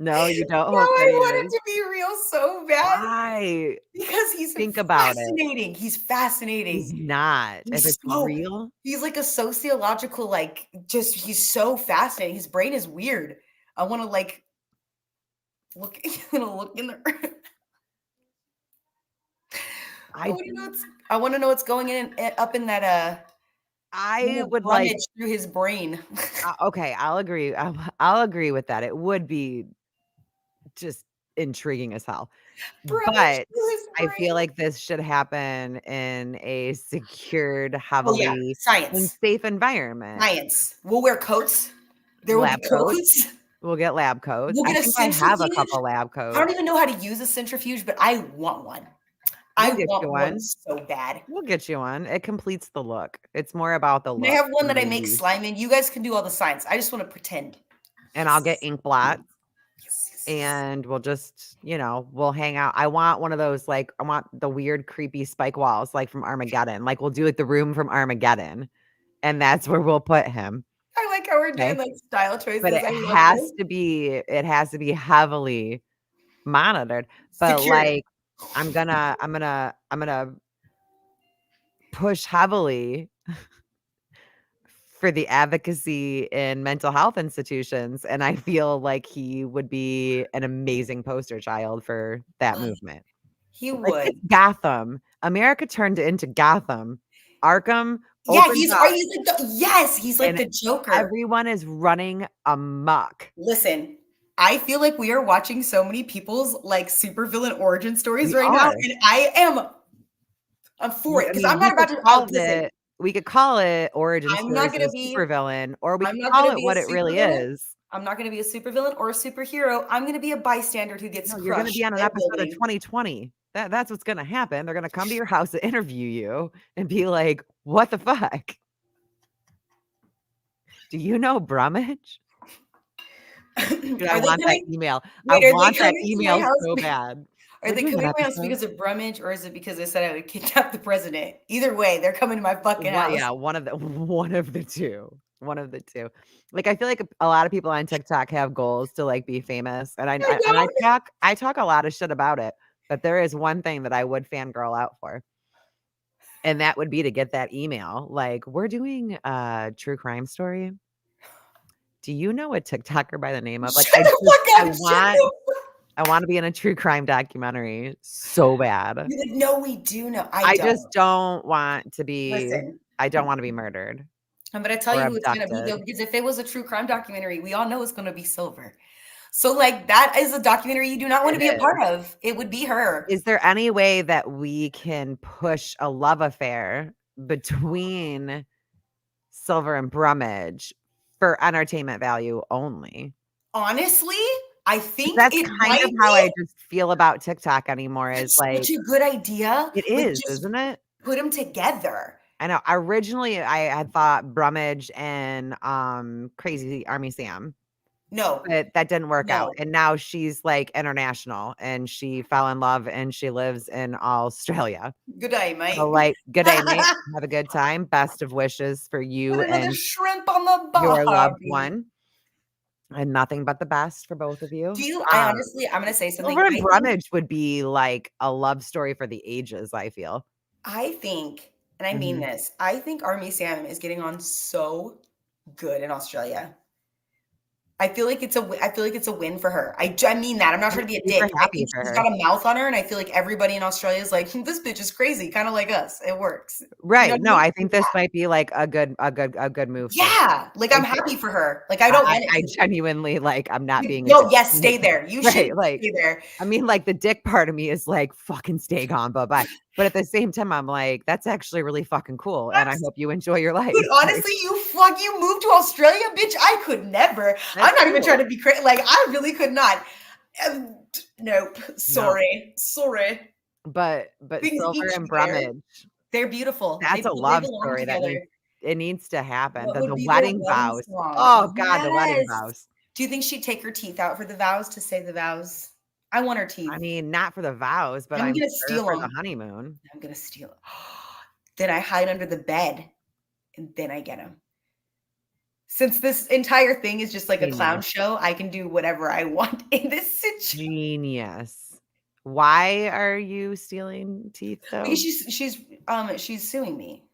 Speaker 1: No, you don't.
Speaker 2: No, I want it to be real so bad.
Speaker 1: Why?
Speaker 2: Because he's
Speaker 1: fascinating.
Speaker 2: He's fascinating.
Speaker 1: He's not. If it's real,
Speaker 2: he's like a sociological, like, he's so fascinating. His brain is weird. I want to like look in the. I want to know what's going up in that.
Speaker 1: I would like
Speaker 2: through his brain.
Speaker 1: Okay, I'll agree. I'll agree with that. It would be just intriguing as hell.
Speaker 2: Brumage
Speaker 1: But
Speaker 2: to his
Speaker 1: I feel
Speaker 2: brain.
Speaker 1: like this should happen in a secured,
Speaker 2: Oh, yeah.
Speaker 1: heavily and
Speaker 2: Science.
Speaker 1: safe environment.
Speaker 2: Science. We'll wear coats. There will be
Speaker 1: Lab coats.
Speaker 2: coats.
Speaker 1: We'll get lab coats.
Speaker 2: We'll
Speaker 1: I
Speaker 2: get a
Speaker 1: think I have a
Speaker 2: centrifuge.
Speaker 1: couple lab
Speaker 2: I
Speaker 1: coats.
Speaker 2: don't even know how to use a centrifuge, but I want one. I
Speaker 1: We'll get you
Speaker 2: want one
Speaker 1: one.
Speaker 2: so bad.
Speaker 1: We'll get you one. It completes the look. It's more about the
Speaker 2: And I
Speaker 1: look
Speaker 2: have one
Speaker 1: than
Speaker 2: that I
Speaker 1: the
Speaker 2: make
Speaker 1: use.
Speaker 2: slime in. You guys can do all the science. I just want to pretend.
Speaker 1: And I'll get ink blots.
Speaker 2: Yes.
Speaker 1: And we'll just, we'll hang out. I want one of those, like, I want the weird, creepy spike walls, like from Armageddon. Like, we'll do like the room from Armageddon, and that's where we'll put him.
Speaker 2: I like how we're doing
Speaker 1: Okay.
Speaker 2: like style choices.
Speaker 1: But it
Speaker 2: I love
Speaker 1: has
Speaker 2: this.
Speaker 1: to be heavily monitored. But
Speaker 2: Secured.
Speaker 1: like, I'm gonna push heavily for the advocacy in mental health institutions, and I feel like he would be an amazing poster child for that movement.
Speaker 2: He
Speaker 1: Like,
Speaker 2: would.
Speaker 1: it's Gotham. America turned into Gotham. Arkham
Speaker 2: Yeah,
Speaker 1: opened
Speaker 2: he's
Speaker 1: up,
Speaker 2: he's like
Speaker 1: and
Speaker 2: the Joker.
Speaker 1: everyone is running amok.
Speaker 2: Listen, I feel like we are watching so many people's like supervillain origin stories
Speaker 1: We
Speaker 2: right now,
Speaker 1: are.
Speaker 2: and I'm for it because I'm not about to listen.
Speaker 1: We could call it origin
Speaker 2: I'm not
Speaker 1: stories
Speaker 2: gonna
Speaker 1: of a
Speaker 2: be.
Speaker 1: supervillain, or we
Speaker 2: I'm
Speaker 1: could
Speaker 2: not
Speaker 1: call
Speaker 2: gonna
Speaker 1: it
Speaker 2: be a
Speaker 1: what it really
Speaker 2: supervillain.
Speaker 1: is.
Speaker 2: I'm not gonna be a supervillain or a superhero. I'm gonna be a bystander who gets
Speaker 1: No, you're gonna be
Speaker 2: crushed
Speaker 1: on an
Speaker 2: by a
Speaker 1: episode of
Speaker 2: building.
Speaker 1: 2020. That's what's gonna happen. They're gonna come to your house to interview you and be like, "What the fuck? Do you know Brummage?" Dude, I
Speaker 2: Are they
Speaker 1: want that
Speaker 2: coming?
Speaker 1: email. I
Speaker 2: Wait, are they
Speaker 1: want that
Speaker 2: coming to my
Speaker 1: email
Speaker 2: house?
Speaker 1: so bad.
Speaker 2: Are
Speaker 1: We're
Speaker 2: they
Speaker 1: doing an
Speaker 2: coming to my house
Speaker 1: episode.
Speaker 2: because of Brummage, or is it because they said I would kidnap the president? Either way, they're coming to my fucking house.
Speaker 1: Yeah, one of the two. One of the two. Like, I feel like a lot of people on TikTok have goals to like be famous, and I talk a lot of shit about it. But there is one thing that I would fangirl out for, and that would be to get that email. Like, we're doing a true crime story. Do you know a TikToker by the name of, like,
Speaker 2: Shut the fuck up!
Speaker 1: I want to be in a true crime documentary so bad.
Speaker 2: You're like, no, we do know.
Speaker 1: I just don't want to be.
Speaker 2: Listen.
Speaker 1: I don't want to be murdered.
Speaker 2: I'm gonna tell
Speaker 1: or
Speaker 2: you who it's gonna be though,
Speaker 1: abducted.
Speaker 2: because if it was a true crime documentary, we all know it's gonna be Silver. So like that is a documentary you do not want to be a part of. It would be her.
Speaker 1: Is there any way that we can push a love affair between Silver and Brummage for entertainment value only?
Speaker 2: Honestly, I think
Speaker 1: That's
Speaker 2: it
Speaker 1: kind
Speaker 2: might
Speaker 1: of how
Speaker 2: be.
Speaker 1: I just feel about TikTok anymore. Is
Speaker 2: It's
Speaker 1: like,
Speaker 2: such a good idea.
Speaker 1: it
Speaker 2: Like,
Speaker 1: is,
Speaker 2: just
Speaker 1: isn't it?
Speaker 2: put them together.
Speaker 1: I know. Originally, I had thought Brummage and Crazy Army Sam.
Speaker 2: No,
Speaker 1: But that didn't work out.
Speaker 2: no.
Speaker 1: And now she's like international, and she fell in love, and she lives in Australia.
Speaker 2: Good day, mate.
Speaker 1: So, like, good day, mate. Have a good time. Best of wishes for you
Speaker 2: Put another
Speaker 1: and
Speaker 2: shrimp on the
Speaker 1: your loved
Speaker 2: barbie.
Speaker 1: one. And nothing but the best for both of you.
Speaker 2: Do you? I honestly, I'm gonna say something.
Speaker 1: Silver and Brummage would be like a love story for the ages, I feel.
Speaker 2: I think, and I mean this, I think Army Sam is getting on so good in Australia. I feel like it's a win for her. I mean that. I'm not trying to be a dick. I
Speaker 1: happy
Speaker 2: think
Speaker 1: for
Speaker 2: she's
Speaker 1: her.
Speaker 2: got a mouth on her, and I feel like everybody in Australia is like, this bitch is crazy, kind of like us. It works.
Speaker 1: Right.
Speaker 2: You know what
Speaker 1: No,
Speaker 2: I mean?
Speaker 1: I think this might be like a good move.
Speaker 2: Yeah. Like, I'm happy for her. Like, I don't want it.
Speaker 1: I genuinely, like, I'm not being
Speaker 2: No, yes, stay there. You
Speaker 1: Right,
Speaker 2: should
Speaker 1: like,
Speaker 2: stay there.
Speaker 1: I mean, like, the dick part of me is like, fucking stay gone, bye-bye. But at the same time, I'm like, that's actually really fucking cool, and I hope you enjoy your life.
Speaker 2: Dude, honestly, you moved to Australia, bitch. I could never. I'm not even trying to be crazy. Like, I really could not. Nope. Sorry.
Speaker 1: But
Speaker 2: Things
Speaker 1: Silver
Speaker 2: each
Speaker 1: and
Speaker 2: there.
Speaker 1: Brummage,
Speaker 2: They're beautiful.
Speaker 1: that's a
Speaker 2: They
Speaker 1: love
Speaker 2: belong
Speaker 1: story that
Speaker 2: together.
Speaker 1: needs to happen.
Speaker 2: What
Speaker 1: The
Speaker 2: would be their
Speaker 1: wedding
Speaker 2: wedding
Speaker 1: vows.
Speaker 2: song?
Speaker 1: Oh god, the wedding
Speaker 2: Yes.
Speaker 1: vows.
Speaker 2: Do you think she'd take her teeth out for the vows to say the vows? I want her teeth.
Speaker 1: I mean, not for the vows, but
Speaker 2: I'm
Speaker 1: I'm
Speaker 2: gonna
Speaker 1: sure
Speaker 2: steal
Speaker 1: for
Speaker 2: them.
Speaker 1: the honeymoon.
Speaker 2: I'm gonna steal it. Then I hide under the bed, and then I get them. Since this entire thing is just like a clown show, I can do whatever I want in this situation.
Speaker 1: Genius. Why are you stealing teeth though?
Speaker 2: Because she's suing me.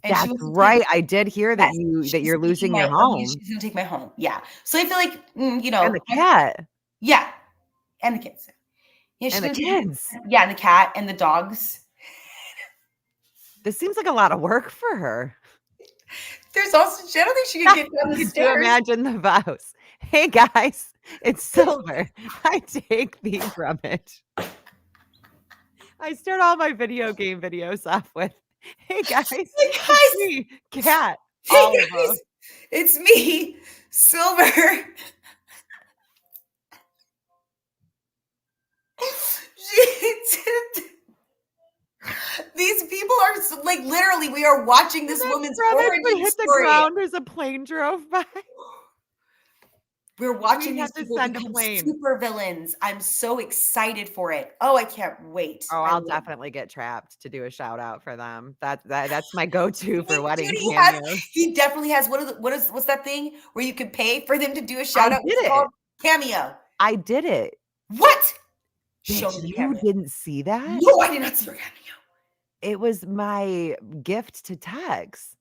Speaker 2: And
Speaker 1: That's right. I did hear that you're losing your home.
Speaker 2: She's gonna take my home. Yeah. So I feel like
Speaker 1: And the cat.
Speaker 2: Yeah. And the kids. Yeah,
Speaker 1: And the kids.
Speaker 2: Yeah, and the cat and the dogs.
Speaker 1: This seems like a lot of work for her.
Speaker 2: There's also, I don't think she can get down the
Speaker 1: Could you
Speaker 2: stairs.
Speaker 1: imagine the vows? Hey guys, It's silver. I take the rubbish. I start all my video game videos off with, "Hey, guys,
Speaker 2: Hey,
Speaker 1: it's
Speaker 2: guys!
Speaker 1: me, Kat."
Speaker 2: Hey,
Speaker 1: All of
Speaker 2: guys!
Speaker 1: them.
Speaker 2: It's me, Silver. These people are so, like, literally, we are watching this woman's
Speaker 1: Rubbish would
Speaker 2: origin
Speaker 1: hit the
Speaker 2: story.
Speaker 1: ground as a plane drove by.
Speaker 2: We're watching
Speaker 1: We
Speaker 2: these
Speaker 1: have to
Speaker 2: people
Speaker 1: send a
Speaker 2: become
Speaker 1: plane.
Speaker 2: super villains. I'm so excited for it. Oh, I can't wait.
Speaker 1: Oh,
Speaker 2: I
Speaker 1: I'll
Speaker 2: love it.
Speaker 1: definitely get trapped to do a shout out for them. That's my go-to for
Speaker 2: Dude,
Speaker 1: wedding cameos.
Speaker 2: he definitely has what's that thing where you can pay for them to do a
Speaker 1: I
Speaker 2: shout out?
Speaker 1: did
Speaker 2: What's it called?
Speaker 1: it.
Speaker 2: Cameo.
Speaker 1: I did it.
Speaker 2: What? Show
Speaker 1: Bitch,
Speaker 2: me the
Speaker 1: you
Speaker 2: cameo.
Speaker 1: didn't see that?
Speaker 2: No, I did not see your cameo.
Speaker 1: It was my gift to Tex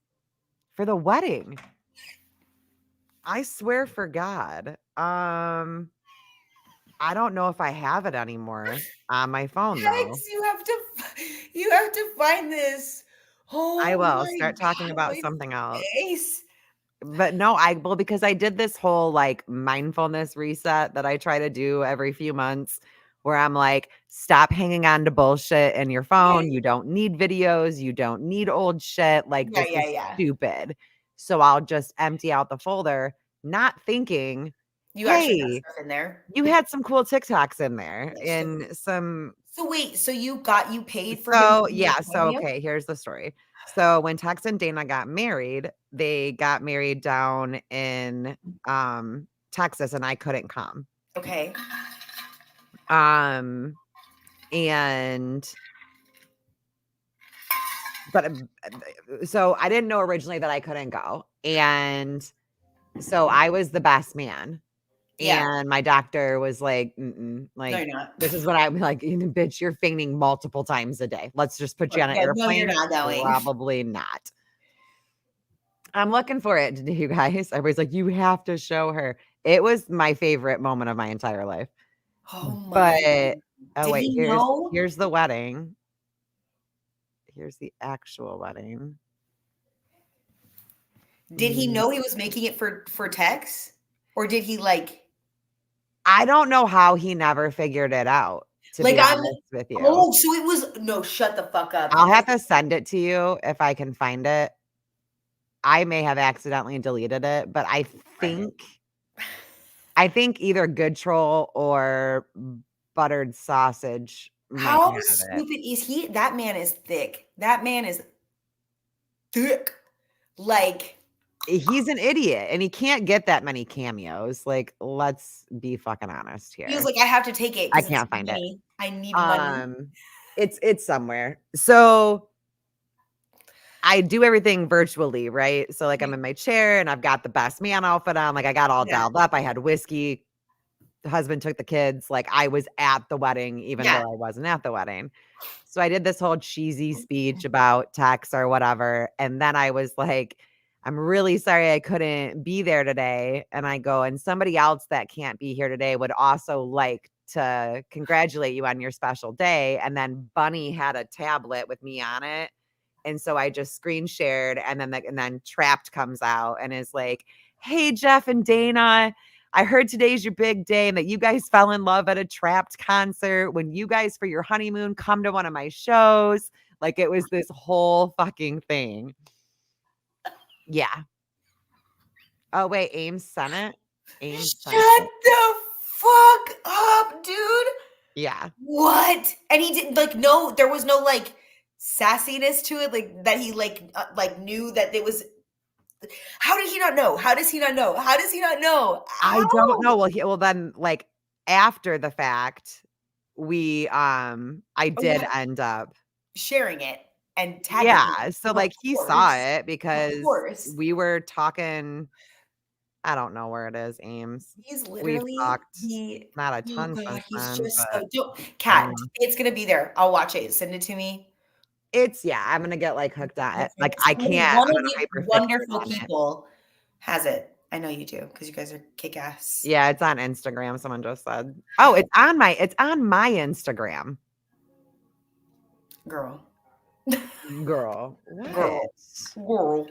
Speaker 1: for the wedding. I swear for God. I don't know if I have it anymore on my phone though.
Speaker 2: Tex, you have to find this.
Speaker 1: I
Speaker 2: Oh
Speaker 1: will
Speaker 2: my
Speaker 1: start talking
Speaker 2: God,
Speaker 1: about
Speaker 2: my
Speaker 1: something else.
Speaker 2: face.
Speaker 1: But no, well, because I did this whole like mindfulness reset that I try to do every few months where I'm like, stop hanging on to bullshit in your phone.
Speaker 2: Okay.
Speaker 1: You don't need videos. You don't need old shit. Like,
Speaker 2: Yeah,
Speaker 1: this
Speaker 2: yeah,
Speaker 1: is
Speaker 2: yeah.
Speaker 1: stupid. So I'll just empty out the folder, not thinking,
Speaker 2: You actually got
Speaker 1: hey,
Speaker 2: stuff in there.
Speaker 1: you had some cool TikToks in there
Speaker 2: That's so
Speaker 1: and some.
Speaker 2: So wait, so you paid for him to
Speaker 1: So,
Speaker 2: do a
Speaker 1: yeah. So,
Speaker 2: cameo?
Speaker 1: okay, here's the story. So when Tex and Dana got married, they got married down in Texas and I couldn't come.
Speaker 2: Okay.
Speaker 1: And but so I didn't know originally that I couldn't go. And so I was the best man.
Speaker 2: Yeah.
Speaker 1: And my doctor was like,
Speaker 2: No,
Speaker 1: like,
Speaker 2: you're not.
Speaker 1: this is what I'm like, bitch, you're fainting multiple times a day. Let's just put you on an
Speaker 2: Yeah, no, you're
Speaker 1: airplane.
Speaker 2: not going.
Speaker 1: Probably not. I'm looking for it, you guys. Everybody's like, you have to show her. It was my favorite moment of my entire life.
Speaker 2: Oh my.
Speaker 1: But oh
Speaker 2: Did
Speaker 1: wait,
Speaker 2: he know?
Speaker 1: here's the wedding. Here's the actual wedding.
Speaker 2: Did he know he was making it for Tex? Or did he like
Speaker 1: I don't know how he never figured it out, to
Speaker 2: like
Speaker 1: be
Speaker 2: I'm
Speaker 1: honest with you.
Speaker 2: oh, so it was no, shut the fuck up
Speaker 1: I'll
Speaker 2: because
Speaker 1: have to send it to you if I can find it. I may have accidentally deleted it, but I think either Good Troll or Buttered Sausage might
Speaker 2: how
Speaker 1: have it.
Speaker 2: stupid is he? That man is thick. That man is thick. Like
Speaker 1: He's an idiot and he can't get that many cameos. Like, let's be fucking honest
Speaker 2: he was
Speaker 1: here.
Speaker 2: like, I have to take it
Speaker 1: I
Speaker 2: because it's
Speaker 1: can't find it.
Speaker 2: money. I need money.
Speaker 1: It's somewhere. So I do everything virtually, right? So like I'm in my chair and I've got the best man outfit on. Like I got all
Speaker 2: Yeah.
Speaker 1: dialed up. I had whiskey. The husband took the kids. Like I was at the wedding, even
Speaker 2: Yeah.
Speaker 1: though I wasn't at the wedding. So I did this whole cheesy speech about Tex or whatever. And then I was like, I'm really sorry I couldn't be there today. And I go, and somebody else that can't be here today would also like to congratulate you on your special day. And then Bunny had a tablet with me on it. And so I just screen shared, and then Trapped comes out and is like, "Hey, Jeff and Dana, I heard today's your big day and that you guys fell in love at a Trapped concert. When you guys for your honeymoon come to one of my shows." Like it was this whole fucking thing. Yeah. Oh wait, Ames Senate.
Speaker 2: Shut the fuck up, dude.
Speaker 1: Yeah.
Speaker 2: What? And he didn't like no, there was no like sassiness to it, like that he like knew that it was. How did he not know? How does he not know? How does he not know?
Speaker 1: I don't know. Well, then like after the fact, I did end up
Speaker 2: sharing it and tagging
Speaker 1: yeah.
Speaker 2: him.
Speaker 1: So
Speaker 2: Of
Speaker 1: like he saw
Speaker 2: course.
Speaker 1: it
Speaker 2: Of
Speaker 1: because
Speaker 2: course.
Speaker 1: we were talking. I don't know where it is, Ames.
Speaker 2: He's
Speaker 1: We've
Speaker 2: literally
Speaker 1: talked
Speaker 2: he
Speaker 1: not a
Speaker 2: oh
Speaker 1: ton
Speaker 2: god,
Speaker 1: since
Speaker 2: he's
Speaker 1: then,
Speaker 2: just
Speaker 1: but
Speaker 2: Kat, it's gonna be there. I'll watch it. Send it to me.
Speaker 1: it's yeah, I'm gonna get like hooked on it. Like I
Speaker 2: Somebody,
Speaker 1: can't,
Speaker 2: one
Speaker 1: I'm
Speaker 2: of
Speaker 1: gonna
Speaker 2: you
Speaker 1: hyper fixate
Speaker 2: wonderful
Speaker 1: on it.
Speaker 2: people has it. I know you do because you guys are kick ass.
Speaker 1: Yeah, it's on Instagram. Someone just said. Oh, it's on my Instagram.
Speaker 2: Girl.
Speaker 1: Girl. What?
Speaker 2: Girl.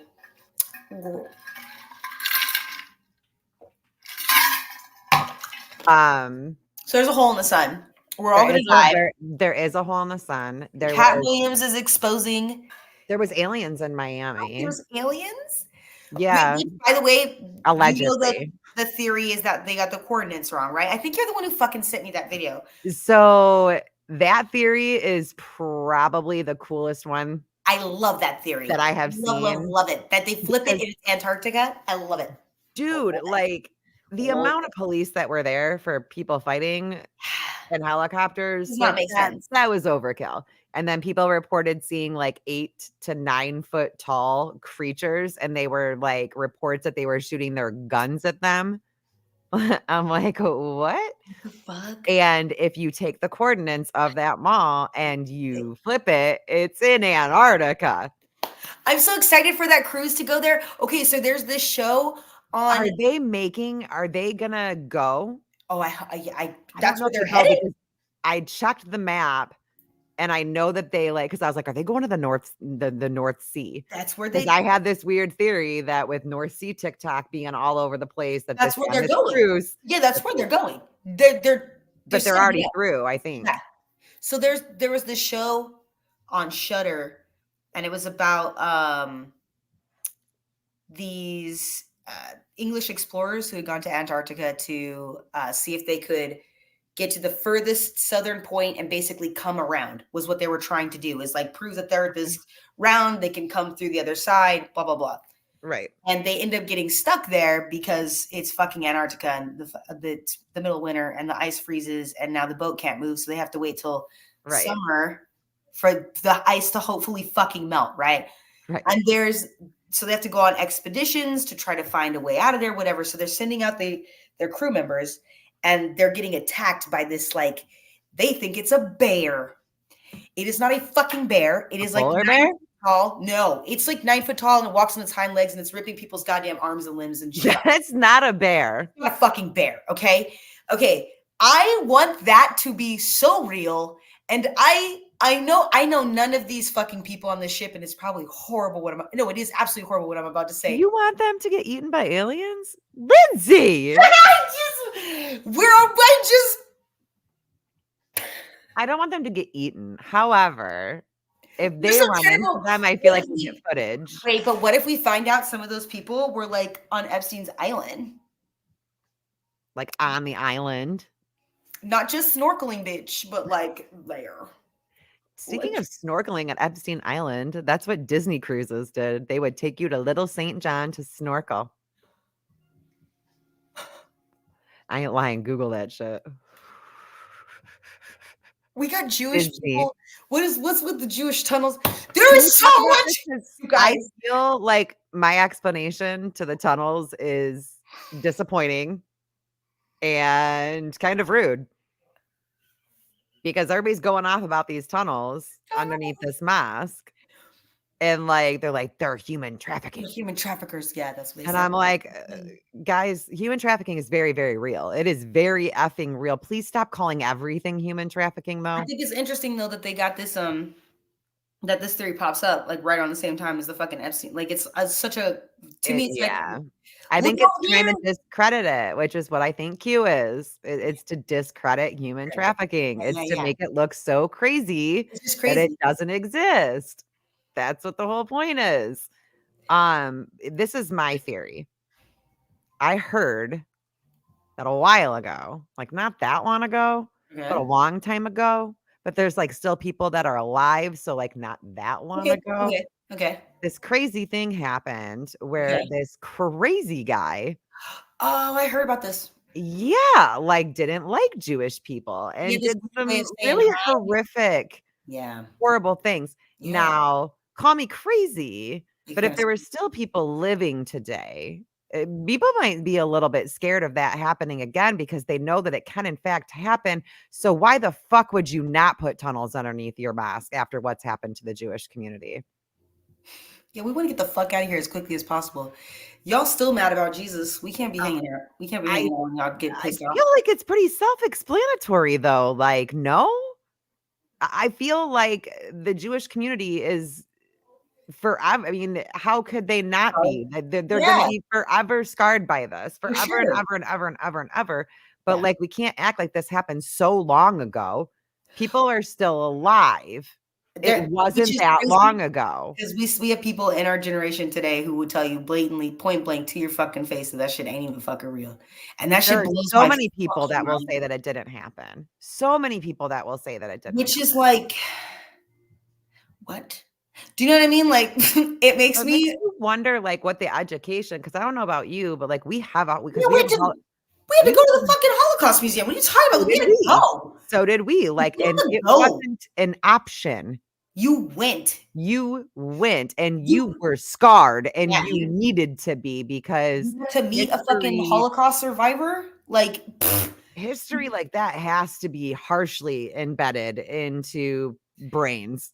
Speaker 2: So there's a hole in the sun. We're all
Speaker 1: There
Speaker 2: gonna
Speaker 1: is
Speaker 2: die.
Speaker 1: there is a hole in the sun.
Speaker 2: Cat Williams is exposing.
Speaker 1: There was aliens in
Speaker 2: Oh,
Speaker 1: Miami.
Speaker 2: there's aliens? Wait,
Speaker 1: Yeah,
Speaker 2: by the way, you know that
Speaker 1: allegedly.
Speaker 2: the theory is that they got the coordinates wrong, right? I think you're the one who fucking sent me that video.
Speaker 1: So that theory is probably the coolest one
Speaker 2: I love that theory.
Speaker 1: that I have
Speaker 2: Love, love,
Speaker 1: seen
Speaker 2: love it. That they flip it
Speaker 1: because,
Speaker 2: and it's Antarctica. I love it.
Speaker 1: dude, like the
Speaker 2: Love
Speaker 1: amount of police that were there for people fighting and helicopters,
Speaker 2: Does not
Speaker 1: like
Speaker 2: make sense.
Speaker 1: that was overkill. And then people reported seeing like 8 to 9 foot tall creatures, and they were like reports that they were shooting their guns at them. I'm like, what?
Speaker 2: What the fuck?
Speaker 1: And if you take the coordinates of that mall and you flip it, it's in Antarctica.
Speaker 2: I'm so excited for that cruise to go there. Okay, so there's this show on.
Speaker 1: Are they gonna go?
Speaker 2: Oh,
Speaker 1: I don't
Speaker 2: that's
Speaker 1: know
Speaker 2: where
Speaker 1: if
Speaker 2: they're
Speaker 1: they go
Speaker 2: headed.
Speaker 1: because I checked the map and I know that they like because I was like, are they going to the North Sea?
Speaker 2: That's where
Speaker 1: Because
Speaker 2: they.
Speaker 1: I had this weird theory that with North Sea TikTok being all over the place, that
Speaker 2: That's
Speaker 1: this
Speaker 2: where
Speaker 1: on
Speaker 2: they're
Speaker 1: this
Speaker 2: going.
Speaker 1: cruise,
Speaker 2: Yeah, that's where they're going. They're
Speaker 1: but they're
Speaker 2: setting it
Speaker 1: already
Speaker 2: up.
Speaker 1: through, I think.
Speaker 2: Yeah. So there was this show on Shudder, and it was about these English explorers who had gone to Antarctica to see if they could get to the furthest southern point and basically come around was what they were trying to do, is like prove that they're this round, they can come through the other side, blah, blah, blah.
Speaker 1: Right.
Speaker 2: And they end up getting stuck there because it's fucking Antarctica and the middle of winter and the ice freezes and now the boat can't move. So they have to wait till summer for the ice to hopefully fucking melt. Right. And so they have to go on expeditions to try to find a way out of there, whatever. So they're sending out their crew members and they're getting attacked by this, like, they think it's a bear. It is not a fucking bear. It is like
Speaker 1: polar bear?
Speaker 2: Tall. No, it's like 9 foot tall and it walks on its hind legs and it's ripping people's goddamn arms and limbs and shit.
Speaker 1: That's not a bear.
Speaker 2: It's not a fucking bear. Okay. I want that to be so real. And I know none of these fucking people on the ship, and it's probably horrible it is absolutely horrible what I'm about to say.
Speaker 1: You want them to get eaten by aliens? Lindsay! I don't want them to get eaten. However, if they run into them, I feel like we get footage.
Speaker 2: Wait, but what if we find out some of those people were like on Epstein's island?
Speaker 1: Like on the island?
Speaker 2: Not just snorkeling, bitch, but like there.
Speaker 1: Speaking of snorkeling at Epstein Island, that's what Disney cruises did. They would take you to Little St. John to snorkel. I ain't lying. Google that shit.
Speaker 2: We got Jewish people. What's with the Jewish tunnels? There is so much.
Speaker 1: You guys. I feel like my explanation to the tunnels is disappointing and kind of rude. Because everybody's going off about these tunnels underneath this mask. And like, they're human trafficking.
Speaker 2: They're human traffickers. Yeah, that's what they
Speaker 1: And
Speaker 2: said.
Speaker 1: I'm like, guys, human trafficking is very, very real. It is very effing real. Please stop calling everything human trafficking, though.
Speaker 2: I think it's interesting, though, that they got this, that this theory pops up like right on the same time as the fucking Epstein. Like it's such a, to me, it's like,
Speaker 1: I think it's trying to discredit it, which is what I think Q is. It's to discredit human trafficking. It's to make it look so crazy that it doesn't exist. That's what the whole point is. This is my theory. I heard that a while ago, like not that long ago, but a long time ago, but there's like still people that are alive. So like not that long ago.
Speaker 2: Okay.
Speaker 1: This crazy thing happened where this crazy guy.
Speaker 2: Oh, I heard about this.
Speaker 1: Yeah, like didn't like Jewish people and did some really horrific, horrible things. Now, call me crazy, but if there were still people living today, people might be a little bit scared of that happening again because they know that it can in fact happen. So why the fuck would you not put tunnels underneath your mosque after what's happened to the Jewish community?
Speaker 2: Yeah, we want to get the fuck out of here as quickly as possible. Y'all still mad about Jesus? We can't be hanging out. We can't be hanging out when y'all get pissed off.
Speaker 1: I feel like it's pretty self-explanatory, though. Like, no, I feel like the Jewish community is forever. I mean, how could they not be? They're going to be forever scarred by this, forever and ever and ever and ever and ever. but,
Speaker 2: Yeah.
Speaker 1: like, we can't act like this happened so long ago. People are still alive. It
Speaker 2: Which
Speaker 1: wasn't
Speaker 2: is
Speaker 1: that long
Speaker 2: crazy
Speaker 1: ago.
Speaker 2: because we have people in our generation today who would tell you blatantly, point blank to your fucking face that shit ain't even fucking real, and that
Speaker 1: There
Speaker 2: shit
Speaker 1: are
Speaker 2: blows
Speaker 1: so
Speaker 2: my
Speaker 1: many people
Speaker 2: fucking
Speaker 1: that will
Speaker 2: mind.
Speaker 1: say that it didn't happen. So many people that will say that it didn't
Speaker 2: Which is
Speaker 1: happen.
Speaker 2: like, what? Do you know what I mean? Like, it makes
Speaker 1: It makes
Speaker 2: me
Speaker 1: you wonder, like, what the education, because I don't know about you, but, like, we have a because
Speaker 2: yeah,
Speaker 1: we have a hol
Speaker 2: we had to
Speaker 1: we
Speaker 2: go to the fucking Holocaust Museum. What are you talking
Speaker 1: so
Speaker 2: about? We
Speaker 1: did
Speaker 2: had to
Speaker 1: we.
Speaker 2: go.
Speaker 1: So did we,
Speaker 2: We
Speaker 1: like,
Speaker 2: had
Speaker 1: and
Speaker 2: to
Speaker 1: it
Speaker 2: go.
Speaker 1: wasn't an option.
Speaker 2: You went.
Speaker 1: You went, and you
Speaker 2: You
Speaker 1: were scarred, and
Speaker 2: yeah,
Speaker 1: you
Speaker 2: dude.
Speaker 1: needed to be because
Speaker 2: You got to meet a fucking
Speaker 1: history
Speaker 2: Holocaust survivor? Like,
Speaker 1: history like that has to be harshly embedded into brains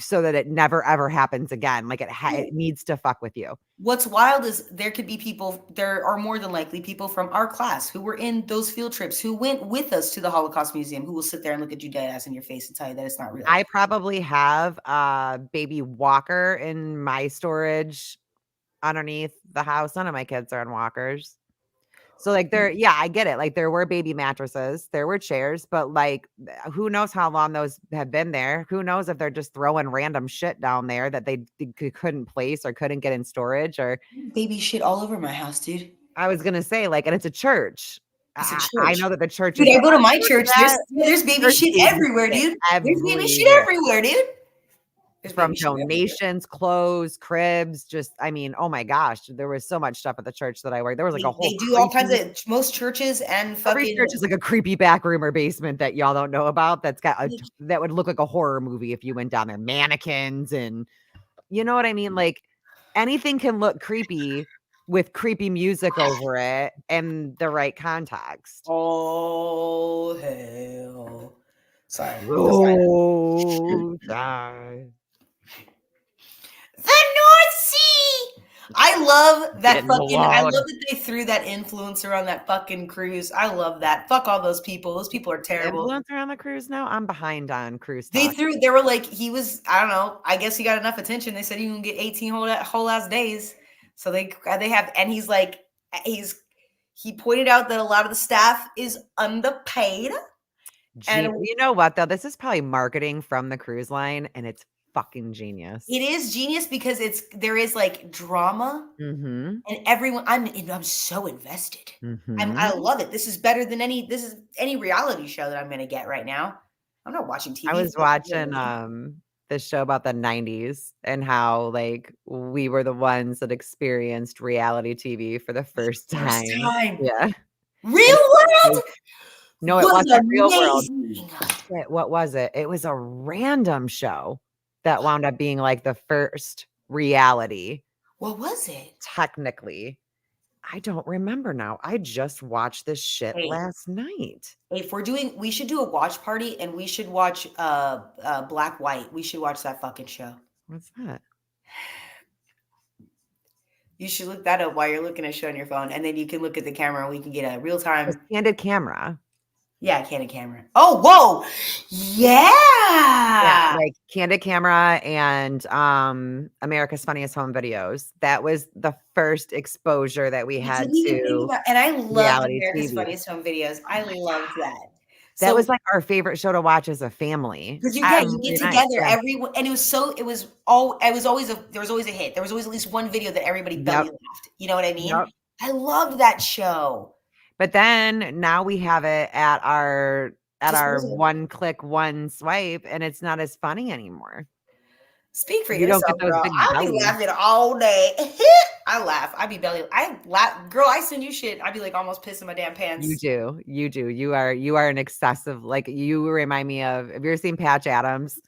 Speaker 1: so that it never ever happens again. Like, it needs to fuck with you.
Speaker 2: what's wild is there are more than likely people from our class who were in those field trips, who went with us to the Holocaust Museum, who will sit there and look at you dead ass in your face and tell you that it's not real.
Speaker 1: I probably have a baby walker in my storage underneath the house. None of my kids are on walkers. So, like, yeah, I get it. Like, there were baby mattresses, there were chairs, but, like, who knows how long those have been there? Who knows if they're just throwing random shit down there that they couldn't place or couldn't get in storage, or
Speaker 2: Baby shit all over my house, dude.
Speaker 1: I was gonna say, like, and it's a church.
Speaker 2: It's a
Speaker 1: I
Speaker 2: church.
Speaker 1: know that the
Speaker 2: Dude,
Speaker 1: churches
Speaker 2: I go to
Speaker 1: are
Speaker 2: my
Speaker 1: for
Speaker 2: church.
Speaker 1: that.
Speaker 2: There's baby
Speaker 1: There's
Speaker 2: shit
Speaker 1: baby
Speaker 2: everywhere,
Speaker 1: shit
Speaker 2: dude. There's baby shit
Speaker 1: everywhere.
Speaker 2: everywhere, dude. There's
Speaker 1: From
Speaker 2: baby shit everywhere.
Speaker 1: donations, clothes, cribs, just I mean, oh my gosh, there was so much stuff at the church that I worked. There was, like, a whole
Speaker 2: They do all kinds
Speaker 1: creepy
Speaker 2: of most churches and
Speaker 1: every
Speaker 2: fucking
Speaker 1: church is like a creepy back room or basement that y'all don't know about that's got that would look like a horror movie if you went down there. Mannequins and you know what I mean? Like, anything can look creepy with creepy music over it and the right context.
Speaker 2: oh hell. Sorry.
Speaker 1: Oh, die.
Speaker 2: The North Sea. I love that
Speaker 1: Getting
Speaker 2: fucking. I love
Speaker 1: loud.
Speaker 2: that they threw that influencer on that fucking cruise. I love that. Fuck all those people. Those people are terrible.
Speaker 1: Influencer on the cruise now? I'm behind on cruise
Speaker 2: They
Speaker 1: talk.
Speaker 2: threw. They were like, he was. I don't know. I guess he got enough attention. They said you can get 18 whole ass days. So they have, and he's like, he pointed out that a lot of the staff is underpaid. And
Speaker 1: You know what though? This is probably marketing from the cruise line, and it's fucking genius.
Speaker 2: it is genius because there is like drama.
Speaker 1: Mm-hmm.
Speaker 2: And everyone, I'm so invested.
Speaker 1: Mm-hmm.
Speaker 2: I love it. This is better than any reality show that I'm gonna get right now. I'm not watching TV.
Speaker 1: I was watching this show about the 90s and how like we were the ones that experienced reality TV for the first time. Yeah.
Speaker 2: Real World
Speaker 1: No, it
Speaker 2: was
Speaker 1: wasn't Real World.
Speaker 2: amazing.
Speaker 1: What was it? It was a random show that wound up being like the first reality.
Speaker 2: What was it?
Speaker 1: Technically. I don't remember now. I just watched this shit last night.
Speaker 2: If we should do a watch party and we should watch Black White. We should watch that fucking show.
Speaker 1: What's that?
Speaker 2: You should look that up while you're looking at a show on your phone, and then you can look at the camera and we can get a real time
Speaker 1: Candid camera.
Speaker 2: Yeah, Candid Camera. Oh, whoa. Yeah.
Speaker 1: Like Candid Camera and America's Funniest Home Videos. That was the first exposure that we had to
Speaker 2: and I loved
Speaker 1: reality
Speaker 2: America's
Speaker 1: TV.
Speaker 2: Funniest Home Videos. I loved that.
Speaker 1: That was like our favorite show to watch as a family.
Speaker 2: Because you get together everyone, and there was always a hit. There was always at least one video that everybody belly laughed. You know what I mean?
Speaker 1: Yep.
Speaker 2: I loved that show.
Speaker 1: But then now we have it at our one click, one swipe, and it's not as funny anymore.
Speaker 2: Speak for yourself, girl. I'll be laughing all day. I laugh. I laugh. Girl, I send you shit. I'd be like almost pissing my damn pants.
Speaker 1: You do. You are an excessive, like you remind me of, have you ever seen Patch Adams?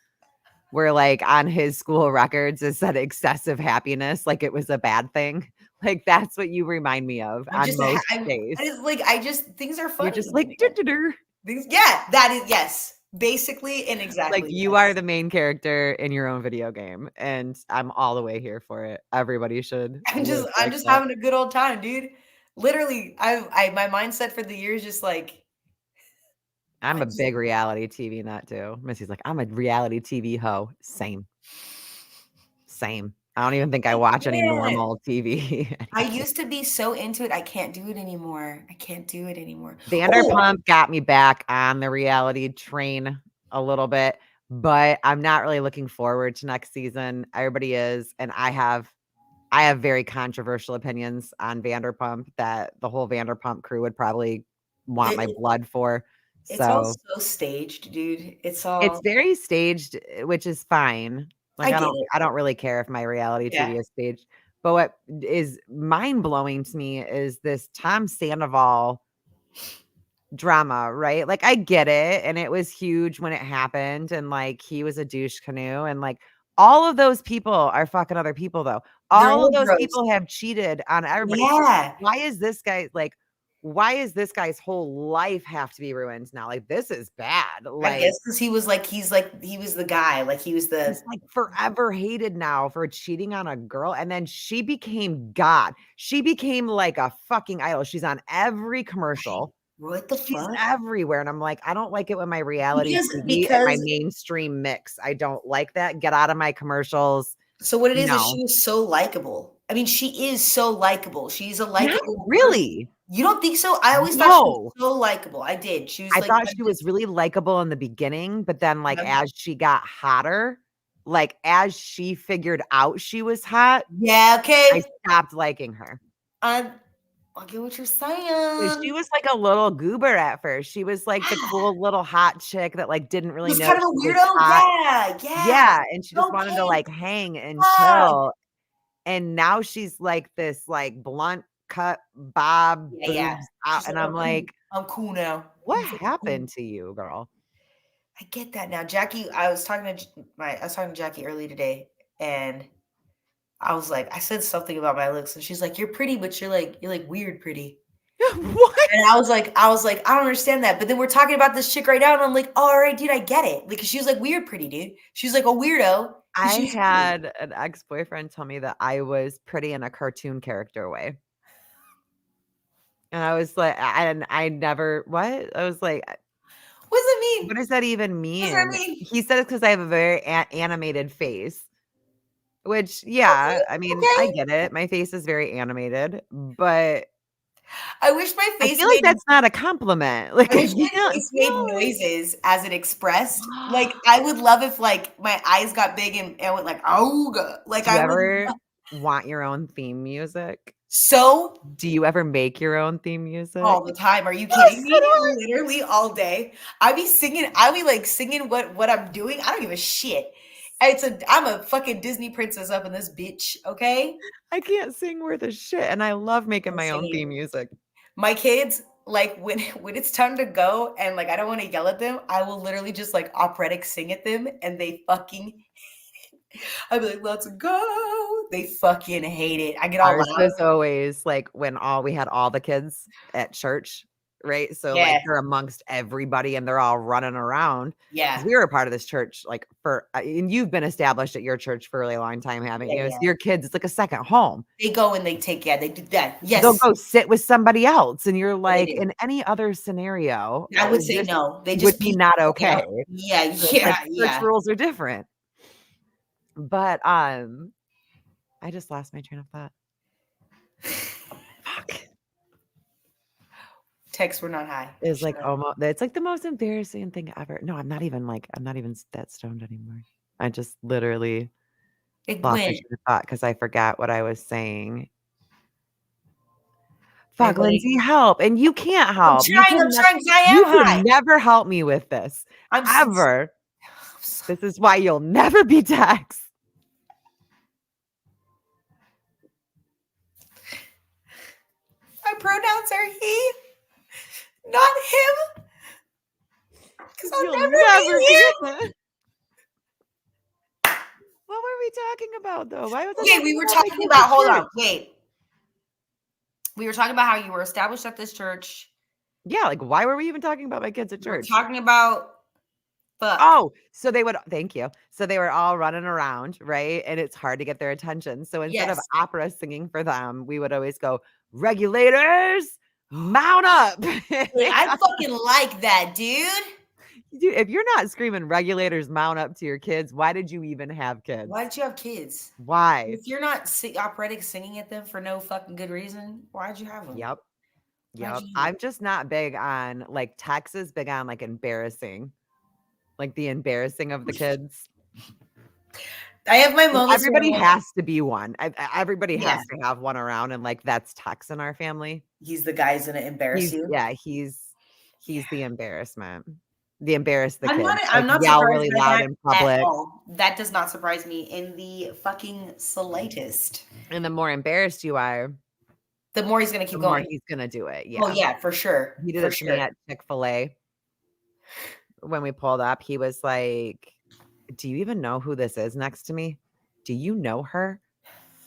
Speaker 1: Where like on his school records it said excessive happiness, like it was a bad thing. Like that's what you remind me of on most days.
Speaker 2: It's like things are funny.
Speaker 1: You're just like
Speaker 2: things, yeah, that is yes. Basically and exactly.
Speaker 1: Like you are the main character in your own video game, and I'm all the way here for it. Everybody should.
Speaker 2: I'm just having a good old time, dude. Literally, my mindset for the year is just like
Speaker 1: I'm a big reality TV nut too. Missy's like, I'm a reality TV hoe. Same. I don't even think I watch any normal TV
Speaker 2: I
Speaker 1: anymore.
Speaker 2: used to be so into it. I can't do it anymore. I can't do it anymore. Oh,
Speaker 1: Vanderpump got me back on the reality train a little bit, but I'm not really looking forward to next season. Everybody is, and I have very controversial opinions on Vanderpump that the whole Vanderpump crew would probably want my
Speaker 2: it,
Speaker 1: blood for.
Speaker 2: it's all
Speaker 1: So
Speaker 2: so staged, dude. It's
Speaker 1: it's
Speaker 2: all.
Speaker 1: very staged, which is fine. Like
Speaker 2: I get it.
Speaker 1: I don't really care if my reality
Speaker 2: Yeah,
Speaker 1: TV is staged. But what is mind blowing to me is this Tom Sandoval drama, right? Like I get it, and it was huge when it happened, and like he was a douche canoe, and like all of those people are fucking other people though.
Speaker 2: they're
Speaker 1: All of
Speaker 2: all
Speaker 1: those
Speaker 2: gross.
Speaker 1: people have cheated on everybody. So
Speaker 2: Yeah,
Speaker 1: why is this guy like why is this guy's whole life have to be ruined now? Like this is bad.
Speaker 2: I
Speaker 1: Like
Speaker 2: guess because he was the guy. Like he was
Speaker 1: he's
Speaker 2: the
Speaker 1: like forever hated now for cheating on a girl. And then she became God. She became like a fucking idol. She's on every commercial.
Speaker 2: what the
Speaker 1: She's
Speaker 2: fuck?
Speaker 1: everywhere. And I'm like, I don't like it when my reality
Speaker 2: Because
Speaker 1: TV and my
Speaker 2: because
Speaker 1: mainstream mix. I don't like that. Get out of my commercials.
Speaker 2: so what it is
Speaker 1: No.
Speaker 2: she was so likable. I mean, she is so likable. She's a
Speaker 1: Not
Speaker 2: likable person.
Speaker 1: really.
Speaker 2: You don't think so? I always thought she was
Speaker 1: No.
Speaker 2: so likable. I did. She was
Speaker 1: I
Speaker 2: like
Speaker 1: thought she was really likable in the beginning, but then like
Speaker 2: um,
Speaker 1: as she got hotter, like as she figured out she was hot,
Speaker 2: yeah,
Speaker 1: I
Speaker 2: okay.
Speaker 1: stopped liking her.
Speaker 2: I get what you're
Speaker 1: 'Cause she
Speaker 2: saying.
Speaker 1: was like a little goober at first. She was like the
Speaker 2: Yeah.
Speaker 1: cool little hot chick that, like, didn't
Speaker 2: She
Speaker 1: really
Speaker 2: was
Speaker 1: know
Speaker 2: kind of a
Speaker 1: she was
Speaker 2: weirdo.
Speaker 1: hot.
Speaker 2: Yeah, yeah.
Speaker 1: Yeah, and she just wanted to,
Speaker 2: Okay.
Speaker 1: like, hang and
Speaker 2: Fuck.
Speaker 1: chill, and now she's like this, like, blunt cut bob
Speaker 2: Yeah, yeah.
Speaker 1: boobs out,
Speaker 2: She's
Speaker 1: and
Speaker 2: like,
Speaker 1: I'm like,
Speaker 2: I'm cool now.
Speaker 1: "What
Speaker 2: I'm fucking cool.
Speaker 1: happened to you, girl?"
Speaker 2: I get that now. Jackie, I was talking to Jackie earlier today, and I was like, I said something about my looks, and she's like, "You're pretty, but you're like weird pretty."
Speaker 1: What?
Speaker 2: And I don't understand that. But then we're talking about this chick right now, and I'm like, oh, all right, dude, I get it. Like, she was like weird pretty, dude. She was like a weirdo because
Speaker 1: I
Speaker 2: she was pretty.
Speaker 1: had an ex-boyfriend tell me that I was pretty in a cartoon character way, and I was like and I never what? I was like,
Speaker 2: What does it mean?
Speaker 1: what does that even
Speaker 2: What does that
Speaker 1: mean?
Speaker 2: mean?
Speaker 1: He said it's because I have a very animated face, which, yeah,
Speaker 2: Okay,
Speaker 1: I mean, I
Speaker 2: okay.
Speaker 1: get it. My face is very animated, but
Speaker 2: I wish my
Speaker 1: I
Speaker 2: face
Speaker 1: feel like
Speaker 2: made
Speaker 1: that's not a compliment. Like,
Speaker 2: I
Speaker 1: I
Speaker 2: wish my
Speaker 1: can't
Speaker 2: face made
Speaker 1: feel like
Speaker 2: noises as it expressed. Like, I would love if, like, my eyes got big and went like, "Auga." Like,
Speaker 1: Do you
Speaker 2: I would
Speaker 1: ever
Speaker 2: love
Speaker 1: want your own theme music?
Speaker 2: so
Speaker 1: Do you ever make your own theme music?
Speaker 2: all the time. Are you
Speaker 1: Yes,
Speaker 2: kidding
Speaker 1: so do
Speaker 2: me?
Speaker 1: I.
Speaker 2: Literally all day. I be, like, singing what I'm doing. I don't give a shit. I'm a fucking Disney princess up in this bitch, okay?
Speaker 1: I can't sing worth a shit, and I love making
Speaker 2: I'm
Speaker 1: my own
Speaker 2: singing.
Speaker 1: theme music.
Speaker 2: My kids, like, when it's time to go and, like, I don't wanna yell at them, I will literally just, like, operatic sing at them, and they fucking I'd be like, "Let's go." They fucking hate it. I get all
Speaker 1: Ours
Speaker 2: loud.
Speaker 1: was always, like, when we had all the kids at church, right? So, like,
Speaker 2: Yeah,
Speaker 1: they're amongst everybody, and they're all running around because
Speaker 2: yeah,
Speaker 1: we were a part of this church, like, for and you've been established at your church for a really long time, haven't
Speaker 2: yeah,
Speaker 1: you? So
Speaker 2: yeah.
Speaker 1: your kids, it's like a second home.
Speaker 2: They go and they take yeah, they do that.
Speaker 1: They'll
Speaker 2: Yes.
Speaker 1: go sit with somebody else, and you're
Speaker 2: Yeah, they
Speaker 1: like,
Speaker 2: do.
Speaker 1: in any other scenario,
Speaker 2: I would say
Speaker 1: this
Speaker 2: no. They
Speaker 1: would
Speaker 2: just
Speaker 1: be
Speaker 2: beat
Speaker 1: not
Speaker 2: the fuck
Speaker 1: okay.
Speaker 2: out. Yeah,
Speaker 1: So it's like
Speaker 2: yeah,
Speaker 1: church
Speaker 2: yeah.
Speaker 1: rules are different. But, I just lost my train of thought. Fuck.
Speaker 2: Texts were not high.
Speaker 1: Is
Speaker 2: Shut
Speaker 1: like
Speaker 2: up.
Speaker 1: almost it's like the most embarrassing thing ever. No, I'm not even that stoned anymore. I just literally
Speaker 2: It
Speaker 1: lost my
Speaker 2: went.
Speaker 1: train of thought because I forgot what I was saying.
Speaker 2: It
Speaker 1: Fuck,
Speaker 2: went.
Speaker 1: Lindsay, help, and you can't help.
Speaker 2: I'm trying 'cause I
Speaker 1: You
Speaker 2: am high.
Speaker 1: can never help me with this,
Speaker 2: I'm s
Speaker 1: ever. This is why you'll never be Tex.
Speaker 2: my pronouns are he, not him, because I'll
Speaker 1: You'll
Speaker 2: never
Speaker 1: never
Speaker 2: be
Speaker 1: be
Speaker 2: him.
Speaker 1: that. What were we talking about, though? Why was I
Speaker 2: Okay,
Speaker 1: talking
Speaker 2: we were
Speaker 1: about my
Speaker 2: talking
Speaker 1: kids at
Speaker 2: about hold on,
Speaker 1: church?
Speaker 2: wait. We were talking about how you were established at this church.
Speaker 1: Yeah, like, why were we even talking about my kids at
Speaker 2: We were
Speaker 1: church?
Speaker 2: talking about fuck.
Speaker 1: Oh, so they would thank you. So they were all running around, right? And it's hard to get their attention. So instead of
Speaker 2: Yes.
Speaker 1: opera singing for them, we would always go, "Regulators, mount up."
Speaker 2: Hey, I fucking like that, dude.
Speaker 1: Dude, if you're not screaming regulators mount up to your kids, why did you even have kids?
Speaker 2: Why did you have kids?
Speaker 1: Why?
Speaker 2: If you're not operatic singing at them for no fucking good reason, why'd you have them?
Speaker 1: Yep.
Speaker 2: Why'd
Speaker 1: Yep.
Speaker 2: you have
Speaker 1: I'm just not big on like Texas big on like embarrassing. Like the embarrassing of the kids.
Speaker 2: I have my
Speaker 1: And
Speaker 2: moments where
Speaker 1: everybody
Speaker 2: I'm like,
Speaker 1: has to be one. Everybody
Speaker 2: yeah,
Speaker 1: has to have one around, and like that's Tex in our family.
Speaker 2: he's the guy who's gonna embarrass you.
Speaker 1: He's the embarrassment. The embarrass the
Speaker 2: I'm not
Speaker 1: kids.
Speaker 2: I'm
Speaker 1: Like
Speaker 2: not
Speaker 1: yell
Speaker 2: surprised
Speaker 1: really
Speaker 2: by
Speaker 1: loud
Speaker 2: that
Speaker 1: in
Speaker 2: at
Speaker 1: public.
Speaker 2: all. That does not surprise me in the fucking slightest.
Speaker 1: And the more embarrassed you are,
Speaker 2: The more he's gonna
Speaker 1: the
Speaker 2: keep
Speaker 1: more
Speaker 2: going.
Speaker 1: he's gonna do it.
Speaker 2: Oh
Speaker 1: Yeah.
Speaker 2: yeah, for sure.
Speaker 1: He did
Speaker 2: For
Speaker 1: it to me
Speaker 2: sure.
Speaker 1: at Chick-fil-A when we pulled up. He was like, "Do you even know who this is next to me? Do you know her?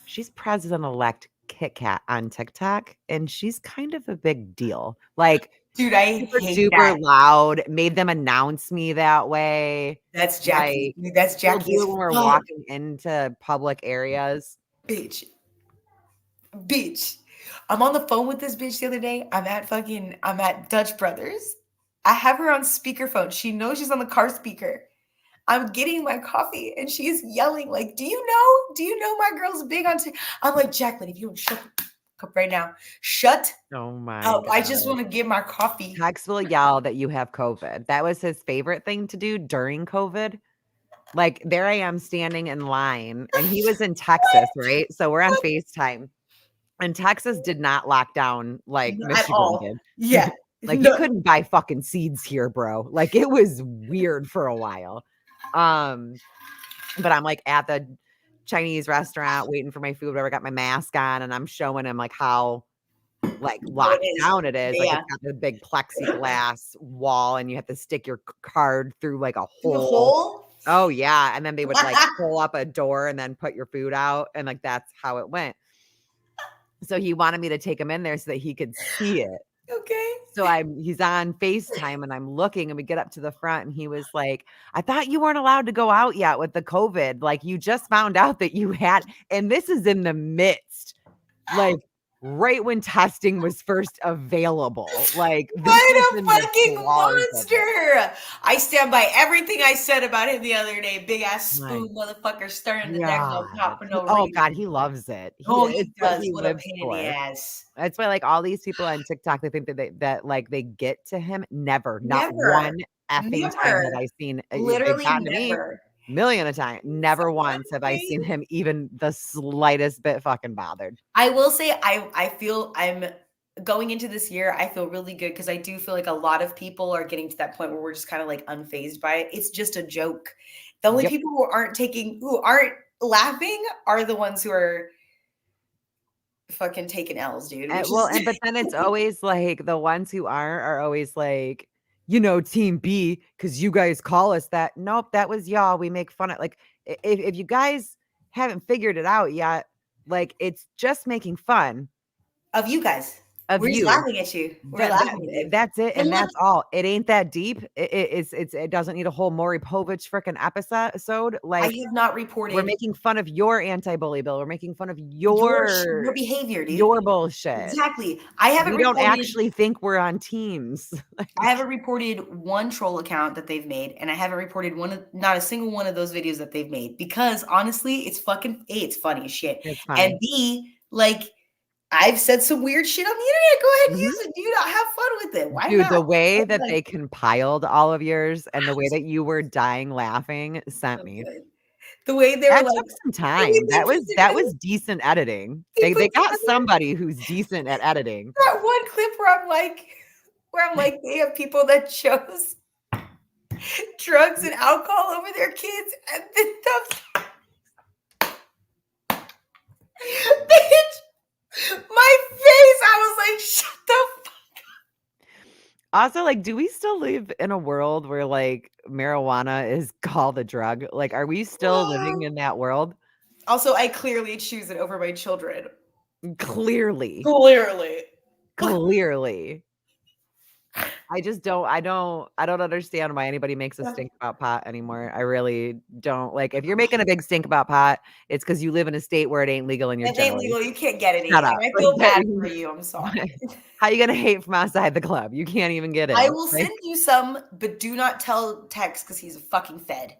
Speaker 1: She's president-elect Kit Kat on TikTok, and she's kind of a big deal." Like,
Speaker 2: Dude, I
Speaker 1: super
Speaker 2: hate that.
Speaker 1: duper loud, made them announce me that way.
Speaker 2: That's Jackie.
Speaker 1: Like,
Speaker 2: Dude, that's
Speaker 1: we'll
Speaker 2: Jackie
Speaker 1: do
Speaker 2: as
Speaker 1: it when we're
Speaker 2: fuck.
Speaker 1: walking into public areas.
Speaker 2: Bitch. Bitch. I'm on the phone with this bitch the other day. I'm at Dutch Brothers. I have her on speakerphone. She knows she's on the car speaker. I'm getting my coffee and she's yelling like, "Do you know? Do you know my girl's big on I'm like, "Jacqueline, if you don't shut up right now. Shut
Speaker 1: Oh my
Speaker 2: up. I just
Speaker 1: god.
Speaker 2: want to get my coffee."
Speaker 1: Tex will yell that you have COVID. That was his favorite thing to do during COVID. Like, there I am standing in line, and he was in Texas, right? So we're on
Speaker 2: What?
Speaker 1: FaceTime, and Texas did not lock down like
Speaker 2: Not at
Speaker 1: Michigan
Speaker 2: all.
Speaker 1: did.
Speaker 2: Yeah.
Speaker 1: Like, you
Speaker 2: No.
Speaker 1: couldn't buy fucking seeds here, bro. Like, it was weird for a while. But I'm, like, at the Chinese restaurant waiting for my food, whatever, got my mask on, and I'm showing him, like, how, like,
Speaker 2: How it
Speaker 1: locked
Speaker 2: is.
Speaker 1: down it is. Like,
Speaker 2: Yeah.
Speaker 1: it's got the big plexiglass wall, and you have to stick your card through, like, a
Speaker 2: Through the
Speaker 1: hole.
Speaker 2: hole?
Speaker 1: Oh, yeah, and then they would, like, pull up a door and then put your food out, and, like, that's how it went. So he wanted me to take him in there so that he could see it.
Speaker 2: Okay.
Speaker 1: So he's on FaceTime, and I'm looking, and we get up to the front, and he was like, "I thought you weren't allowed to go out yet with the COVID. Like, you just found out that you had," and this is in the midst, like, right when testing was first available. Like, this was
Speaker 2: What a
Speaker 1: in the
Speaker 2: fucking
Speaker 1: claws of it.
Speaker 2: monster. I stand by everything I said about him the other day. Big ass
Speaker 1: My
Speaker 2: spoon motherfucker stirring the damn
Speaker 1: God.
Speaker 2: pot for no
Speaker 1: Oh
Speaker 2: reason.
Speaker 1: god, he loves it.
Speaker 2: Oh,
Speaker 1: It's
Speaker 2: he
Speaker 1: what
Speaker 2: does.
Speaker 1: he
Speaker 2: What a
Speaker 1: lives
Speaker 2: pain in the
Speaker 1: for.
Speaker 2: ass.
Speaker 1: That's why, like, all these people on TikTok, they think that like, they get to him. Never. Not
Speaker 2: Never.
Speaker 1: one effing time
Speaker 2: Never.
Speaker 1: have I seen they've
Speaker 2: Literally
Speaker 1: gotten to me
Speaker 2: never.
Speaker 1: million of time. Never once have I
Speaker 2: Funny.
Speaker 1: seen him even the slightest bit fucking bothered.
Speaker 2: I will say I feel I'm going into this year, I feel really good because I do feel like a lot of people are getting to that point where we're just kind of like unfazed by it. It's just a joke. The only
Speaker 1: Yep.
Speaker 2: people who aren't laughing are the ones who are fucking taking L's, dude. Which is
Speaker 1: But then it's always like the ones who are always like, team B, because you guys call us that. Nope, that was y'all. We make fun of, like, if you guys haven't figured it out yet, like, it's just making fun
Speaker 2: of you guys.
Speaker 1: of
Speaker 2: We're just
Speaker 1: you.
Speaker 2: laughing at you. We're laughing at you.
Speaker 1: That's it,
Speaker 2: And
Speaker 1: and
Speaker 2: look,
Speaker 1: that's all. It ain't that deep. It doesn't need a whole Maury Povich freaking episode.
Speaker 2: I
Speaker 1: Like,
Speaker 2: have not
Speaker 1: we're
Speaker 2: reported
Speaker 1: making fun of your anti-bully bill. We're making fun of
Speaker 2: your
Speaker 1: your
Speaker 2: behavior, dude.
Speaker 1: your bullshit.
Speaker 2: Exactly. I haven't
Speaker 1: We don't
Speaker 2: reported
Speaker 1: actually think we're on teams.
Speaker 2: I haven't reported one troll account that they've made, and I haven't reported not a single one of those videos that they've made because honestly, it's fucking A, it's funny as shit.
Speaker 1: It's
Speaker 2: And
Speaker 1: funny.
Speaker 2: B, like I've said some weird shit on the internet. Go ahead and
Speaker 1: Mhm.
Speaker 2: use it, dude. I'll have fun with it. Why
Speaker 1: Dude,
Speaker 2: not?
Speaker 1: the way
Speaker 2: I'm
Speaker 1: that
Speaker 2: like,
Speaker 1: they compiled all of yours and the way that you were dying laughing sent
Speaker 2: so
Speaker 1: me.
Speaker 2: good. The way they were
Speaker 1: That
Speaker 2: like,
Speaker 1: took some
Speaker 2: the way
Speaker 1: time.
Speaker 2: they put
Speaker 1: That
Speaker 2: together,
Speaker 1: was decent editing.
Speaker 2: they
Speaker 1: They
Speaker 2: put
Speaker 1: got
Speaker 2: together
Speaker 1: somebody who's decent at editing.
Speaker 2: that one clip where I'm like, they have people that chose drugs and alcohol over their kids, and then bitch, my face, I was like, shut the fuck.
Speaker 1: Also, like, do we still live in a world where, like, marijuana is called a drug? Like, are we still living in that world?
Speaker 2: Also, I clearly choose it over my children.
Speaker 1: Clearly.
Speaker 2: Clearly.
Speaker 1: Clearly. I just don't I don't understand why anybody makes a stink about pot anymore. I really don't. Like, if you're making a big stink about pot, it's because you live in a state where it ain't legal and you're
Speaker 2: It ain't
Speaker 1: jelly.
Speaker 2: legal. You can't get any.
Speaker 1: Shut
Speaker 2: And
Speaker 1: up.
Speaker 2: I
Speaker 1: Like,
Speaker 2: feel bad for you. I'm sorry.
Speaker 1: how you gonna hate from outside the club? You can't even get in.
Speaker 2: I will
Speaker 1: Like,
Speaker 2: send you some, but do not tell Tex because he's a fucking fed.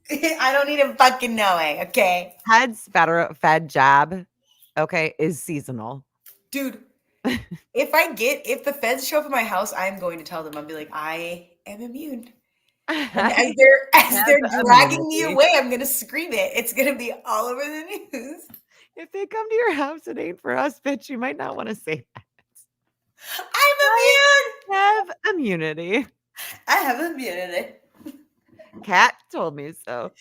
Speaker 2: I don't need him fucking knowing, okay?
Speaker 1: Fed jab, okay, is seasonal.
Speaker 2: Dude, if the feds show up at my house, I'm going to tell them. I'll be like, I am immune. And as they're dragging me away, I'm gonna scream it. It's gonna be all over the news.
Speaker 1: If they come to your house, it ain't for us, bitch. You might not want to say that.
Speaker 2: I'm immune.
Speaker 1: I have immunity.
Speaker 2: I have immunity.
Speaker 1: Kat told me so.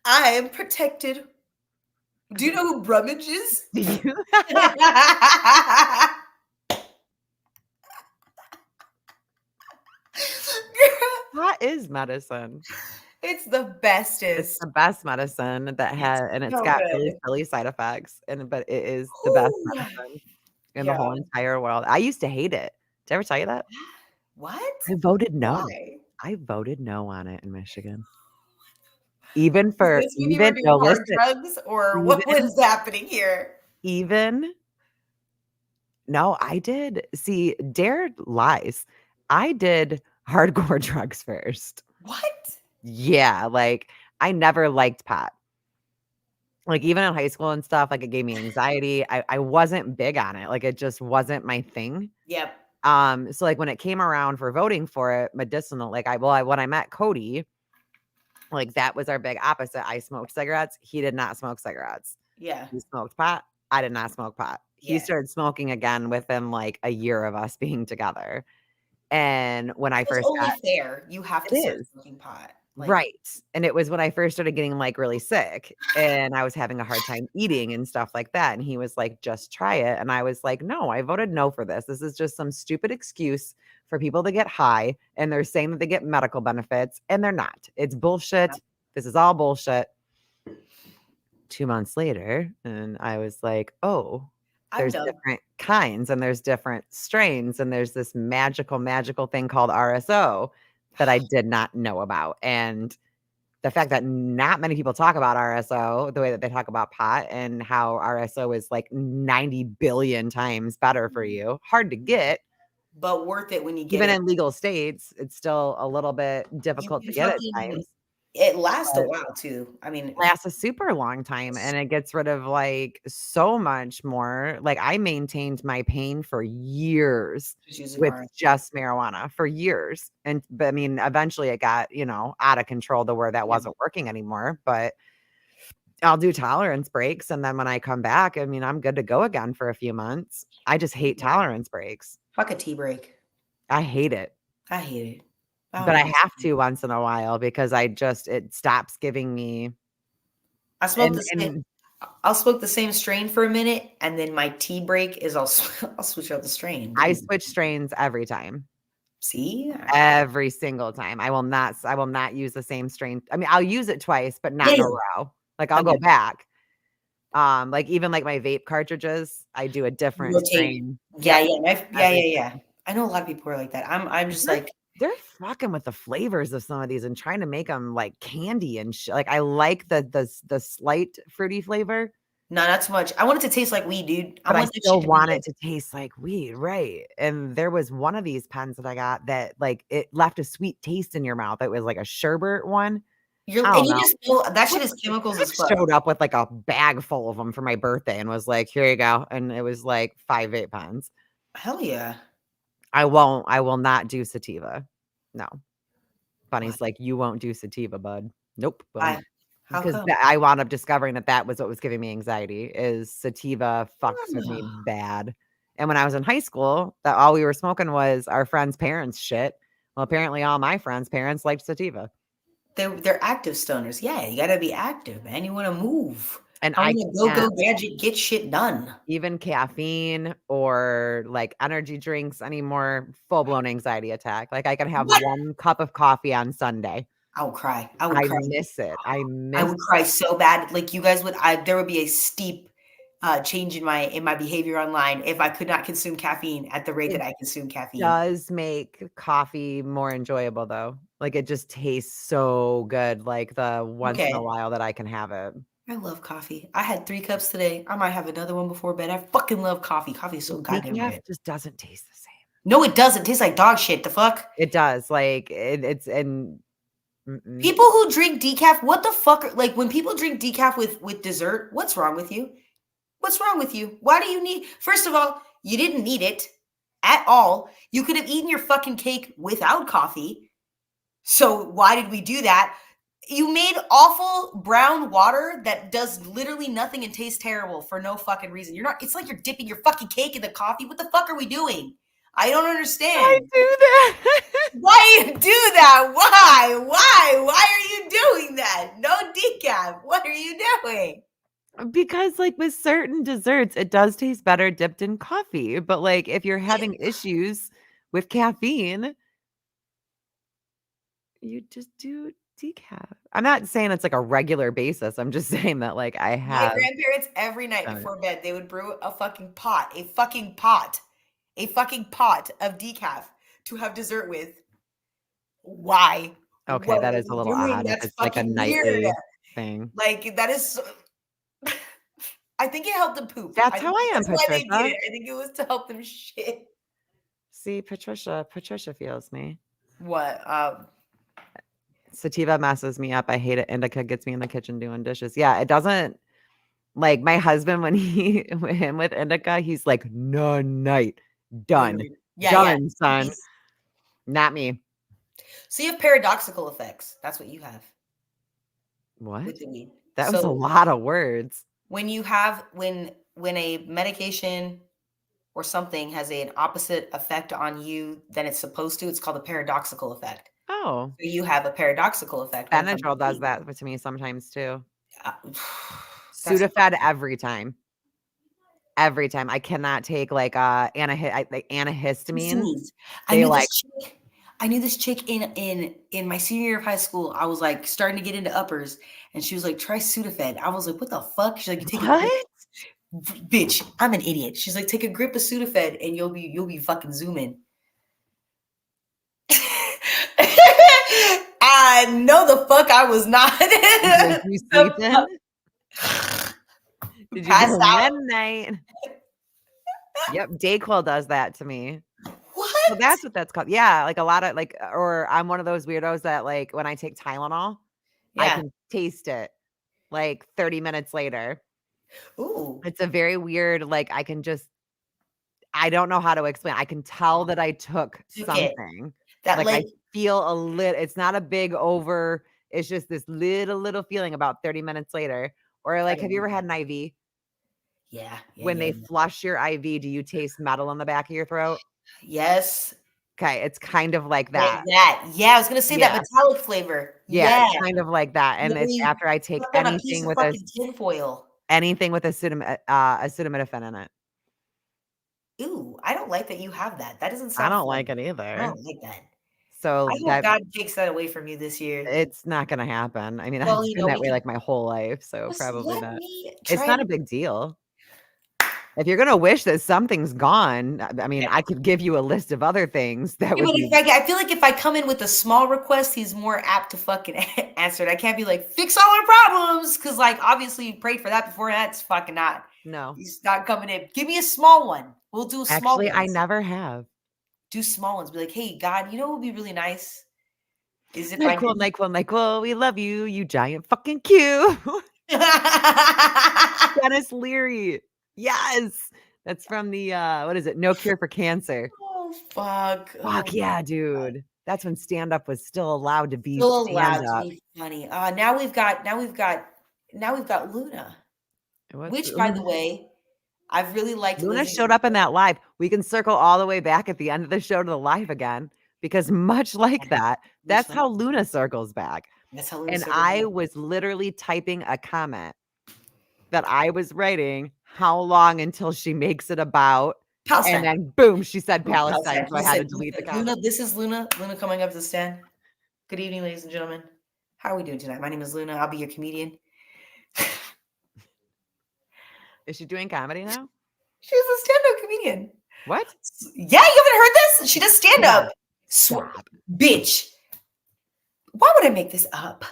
Speaker 2: I am protected. Do you know who Brummage is?
Speaker 1: Do you? Pot is medicine.
Speaker 2: It's the bestest.
Speaker 1: It's the best medicine that has, and it's
Speaker 2: so
Speaker 1: got
Speaker 2: good.
Speaker 1: really silly side effects. But it is the best
Speaker 2: Ooh,
Speaker 1: medicine in the whole entire world. I used to hate it. Did I ever tell you that?
Speaker 2: What?
Speaker 1: I voted no.
Speaker 2: Why?
Speaker 1: I voted no on it in Michigan. Even for
Speaker 2: Is this when you were doing hard drugs, or what was happening here?
Speaker 1: No, I did. See, Dare lies. I did hardcore drugs first.
Speaker 2: What?
Speaker 1: Yeah, like, I never liked pot. Like, even in high school and stuff, like, it gave me anxiety. I wasn't big on it. Like, it just wasn't my thing.
Speaker 2: Yep.
Speaker 1: So, like, when it came around for voting for it, medicinal, like, when I met Cody, like, that was our big opposite. I smoked cigarettes. He did not smoke cigarettes.
Speaker 2: Yeah.
Speaker 1: He smoked pot. I did not smoke pot. He started smoking again within, like, a year of us being together. And when I first
Speaker 2: got fair, you have to start smoking pot.
Speaker 1: Like, right. And it was when I first started getting, like, really sick, and I was having a hard time eating and stuff like that. And he was like, just try it. And I was like, no, I voted no for this. This is just some stupid excuse for people to get high. And they're saying that they get medical benefits, and they're not. It's bullshit. This is all bullshit. 2 months later, and I was like, oh, there's different kinds, and there's different strains, and there's this magical thing called RSO that I did not know about. And the fact that not many people talk about RSO the way that they talk about pot, and how RSO is like 90 billion times better for you. Hard to get,
Speaker 2: but worth it when you get
Speaker 1: even
Speaker 2: it.
Speaker 1: in legal states. It's still a little bit difficult to get at times.
Speaker 2: It lasts a while too. I mean,
Speaker 1: it lasts a super long time, and it gets rid of like so much more. Like, I maintained my pain for years with just marijuana for years. But I mean, eventually it got, out of control to where that wasn't working anymore. But I'll do tolerance breaks. And then when I come back, I mean, I'm good to go again for a few months. I just hate tolerance breaks.
Speaker 2: Fuck a tea break.
Speaker 1: I hate it.
Speaker 2: I hate it.
Speaker 1: But I have to once in a while, because it stops giving me.
Speaker 2: I'll smoke the same strain for a minute, and then my tea break is I'll switch out the strain.
Speaker 1: I switch strains every time.
Speaker 2: See?
Speaker 1: Every single time. I will not use the same strain. I mean, I'll use it twice, but not in a row. Like, I'll go back. Like, even like my vape cartridges, I do a different strain.
Speaker 2: Yeah. I know a lot of people are like that. I'm just like,
Speaker 1: they're fucking with the flavors of some of these and trying to make them like candy and shit. Like, I like the slight fruity flavor.
Speaker 2: No, not too much. I want it to taste like weed, dude.
Speaker 1: But I still want it to taste like weed, right? And there was one of these pens that I got that, like, it left a sweet taste in your mouth. It was like a sherbet one.
Speaker 2: You just know that shit is chemicals as fuck.
Speaker 1: Showed up with like a bag full of them for my birthday and was like, here you go. And it was like 5 vape pens.
Speaker 2: Hell yeah.
Speaker 1: I will not do sativa. No. Bunny's like, you won't do sativa, bud. Nope.
Speaker 2: Why?
Speaker 1: Because I wound up discovering that was what was giving me anxiety. Is sativa fucks with me bad. And when I was in high school, that all we were smoking was our friends' parents' shit. Well, apparently all my friends' parents liked sativa.
Speaker 2: They're active stoners. Yeah, you gotta be active, man. You want to move.
Speaker 1: And I
Speaker 2: go gadget, get shit done.
Speaker 1: Even caffeine or like energy drinks anymore. Full blown anxiety attack. Like, I could have 1 cup of coffee on Sunday.
Speaker 2: I would cry.
Speaker 1: I miss it. I would
Speaker 2: cry so bad. Like, you guys there would be a steep change in my behavior online if I could not consume caffeine at the rate that I consume caffeine.
Speaker 1: Does make coffee more enjoyable though. Like it just tastes so good, like the once in a
Speaker 2: Okay.
Speaker 1: while that I can have it.
Speaker 2: I love coffee. I had 3 cups today. I might have another one before bed. I fucking love coffee. Coffee is so goddamn
Speaker 1: Decaf
Speaker 2: good.
Speaker 1: just doesn't taste the same.
Speaker 2: No, it doesn't. It tastes like dog shit. The fuck?
Speaker 1: It does, like, it's and
Speaker 2: People who drink decaf, what the fuck? Like when people drink decaf with dessert, what's wrong with you? What's wrong with you? Why do you need? First of all, you didn't need it at all. You could have eaten your fucking cake without coffee. So why did we do that? You made awful brown water that does literally nothing and tastes terrible for no fucking reason. You're not. It's like you're dipping your fucking cake in the coffee. What the fuck are we doing? I don't understand.
Speaker 1: I do that.
Speaker 2: Why you do that? Why? Why are you doing that? No decaf. What are you doing?
Speaker 1: Because, like, with certain desserts, it does taste better dipped in coffee, but, like, if you're having issues with caffeine, you just do decaf. I'm not saying it's, like, a regular basis, I'm just saying that, like, I
Speaker 2: My
Speaker 1: have
Speaker 2: grandparents, every night
Speaker 1: done it.
Speaker 2: before bed, they would brew a fucking pot of decaf to have dessert with. Why?
Speaker 1: Okay,
Speaker 2: What
Speaker 1: that
Speaker 2: are
Speaker 1: is a
Speaker 2: you
Speaker 1: little
Speaker 2: doing?
Speaker 1: odd if
Speaker 2: That's
Speaker 1: it's, like, a
Speaker 2: fucking weird.
Speaker 1: nightly thing.
Speaker 2: Like, that is so I think it helped them poop.
Speaker 1: That's
Speaker 2: I
Speaker 1: how
Speaker 2: think
Speaker 1: I am,
Speaker 2: that's why they did
Speaker 1: Patricia.
Speaker 2: it. I think it was to help them shit.
Speaker 1: See, Patricia feels me.
Speaker 2: What?
Speaker 1: Sativa messes me up, I hate it. Indica gets me in the kitchen doing dishes. Yeah, it doesn't like, my husband, when him with indica, he's like, "No night. Done.
Speaker 2: Literally. Yeah.
Speaker 1: Done, son." Not me.
Speaker 2: So you have paradoxical effects. That's what you have
Speaker 1: What?
Speaker 2: with the weed.
Speaker 1: That was a
Speaker 2: So
Speaker 1: lot of words.
Speaker 2: when you have when a medication or something has an opposite effect on you than it's supposed to, it's called a paradoxical effect.
Speaker 1: Oh,
Speaker 2: So you have a paradoxical effect when it comes to
Speaker 1: Benadryl does
Speaker 2: weed.
Speaker 1: that to me sometimes too.
Speaker 2: Uh, that's
Speaker 1: Sudafed every time. Every time. I cannot take, like, like, antihistamines.
Speaker 2: Histamines. I
Speaker 1: They,
Speaker 2: knew
Speaker 1: like
Speaker 2: this chick. I knew this chick in my senior year of high school. I was like starting to get into uppers, and she was like, "Try Sudafed." I was like, "What the fuck?" She's like, "You take a grip."
Speaker 1: What?
Speaker 2: Bitch, I'm an idiot. She's like, "Take a grip of Sudafed, and you'll be fucking zooming." I know the fuck I was not.
Speaker 1: Did you sleep in? Did you
Speaker 2: Pass
Speaker 1: go
Speaker 2: out.
Speaker 1: night? Yep, Dayquil does that to me. So
Speaker 2: What?
Speaker 1: that's what that's called. Yeah, like, a lot of, like or I'm one of those weirdos that, like, when I take Tylenol, I
Speaker 2: Yeah.
Speaker 1: can taste it, like, 30 minutes later.
Speaker 2: Ooh.
Speaker 1: It's a very weird, like, I don't know how to explain. I can tell that I took
Speaker 2: Took it.
Speaker 1: something.
Speaker 2: That
Speaker 1: Like, I
Speaker 2: like
Speaker 1: feel it's not a big it's just this little feeling about 30 minutes later. Or,
Speaker 2: I
Speaker 1: like, have
Speaker 2: don't
Speaker 1: you
Speaker 2: need
Speaker 1: ever had
Speaker 2: that.
Speaker 1: an IV?
Speaker 2: Yeah, yeah,
Speaker 1: When
Speaker 2: yeah,
Speaker 1: they
Speaker 2: yeah.
Speaker 1: flush your IV, do you taste metal in the back of your throat?
Speaker 2: Yes.
Speaker 1: Okay, it's kind of like
Speaker 2: Like
Speaker 1: that.
Speaker 2: that. Yeah, I was gonna say that
Speaker 1: Yeah.
Speaker 2: metallic flavor.
Speaker 1: Yeah,
Speaker 2: Yeah.
Speaker 1: it's kind of like that, and it's
Speaker 2: Literally
Speaker 1: after I take
Speaker 2: stuck on a piece of fucking tinfoil.
Speaker 1: anything with acetaminophen in it.
Speaker 2: Ooh, I don't like that you have that. That doesn't
Speaker 1: I
Speaker 2: sound
Speaker 1: don't
Speaker 2: fun.
Speaker 1: like it
Speaker 2: I
Speaker 1: either.
Speaker 2: don't like that. I
Speaker 1: So
Speaker 2: hope
Speaker 1: that
Speaker 2: God takes that away from you this year.
Speaker 1: it's not gonna happen. I mean,
Speaker 2: Well,
Speaker 1: I've
Speaker 2: you
Speaker 1: been
Speaker 2: know,
Speaker 1: that
Speaker 2: we
Speaker 1: way,
Speaker 2: could
Speaker 1: like, my whole life, so
Speaker 2: just
Speaker 1: probably
Speaker 2: let
Speaker 1: not.
Speaker 2: me
Speaker 1: It's
Speaker 2: try
Speaker 1: not a
Speaker 2: and
Speaker 1: big deal. If you're gonna wish that something's gone, I mean,
Speaker 2: yeah.
Speaker 1: I could give you a list of other things that
Speaker 2: Yeah,
Speaker 1: would
Speaker 2: but
Speaker 1: be
Speaker 2: I feel like if I come in with a small request, he's more apt to fucking answer it. I can't be like, "Fix all our problems," because, like, obviously you prayed for that before, that's fucking not
Speaker 1: no.
Speaker 2: he's not coming in. Give me a small one. We'll do small
Speaker 1: Actually, I
Speaker 2: ones.
Speaker 1: never have.
Speaker 2: Do small ones. Be like, "Hey, God, you know what would be really nice is if I
Speaker 1: NyQuil,
Speaker 2: didn't."
Speaker 1: NyQuil, NyQuil, we love you, you giant fucking Q. Dennis Leary. Yes. That's from the, what is it? No Cure for Cancer.
Speaker 2: Oh, fuck. Oh,
Speaker 1: Fuck yeah, dude. That's when stand-up was still allowed to be
Speaker 2: still allowed to
Speaker 1: stand-up.
Speaker 2: be funny. Now we've got Luna,
Speaker 1: What's
Speaker 2: which, by the way, I've really liked
Speaker 1: Luna
Speaker 2: listening
Speaker 1: showed
Speaker 2: to
Speaker 1: up in that live. We can circle all the way back at the end of the show to the live again because much like
Speaker 2: her.
Speaker 1: that,
Speaker 2: Which,
Speaker 1: that's
Speaker 2: like,
Speaker 1: how Luna circles back.
Speaker 2: that's how Luna
Speaker 1: And
Speaker 2: circles
Speaker 1: I
Speaker 2: back.
Speaker 1: was literally typing a comment that I was writing, how long until she makes it about, and
Speaker 2: Palestine.
Speaker 1: then boom, she said
Speaker 2: Boom,
Speaker 1: Palestine,
Speaker 2: Palestine.
Speaker 1: so I had to delete the comment.
Speaker 2: Luna, this is Luna. Luna coming up to the stand. Good evening, ladies and gentlemen. How are we doing tonight? My name is Luna. I'll be your comedian.
Speaker 1: Is she doing comedy now?
Speaker 2: She's a stand-up comedian.
Speaker 1: What?
Speaker 2: Yeah, you haven't heard this? She does stand-up.
Speaker 1: Stop.
Speaker 2: Bitch. Why would I make this up?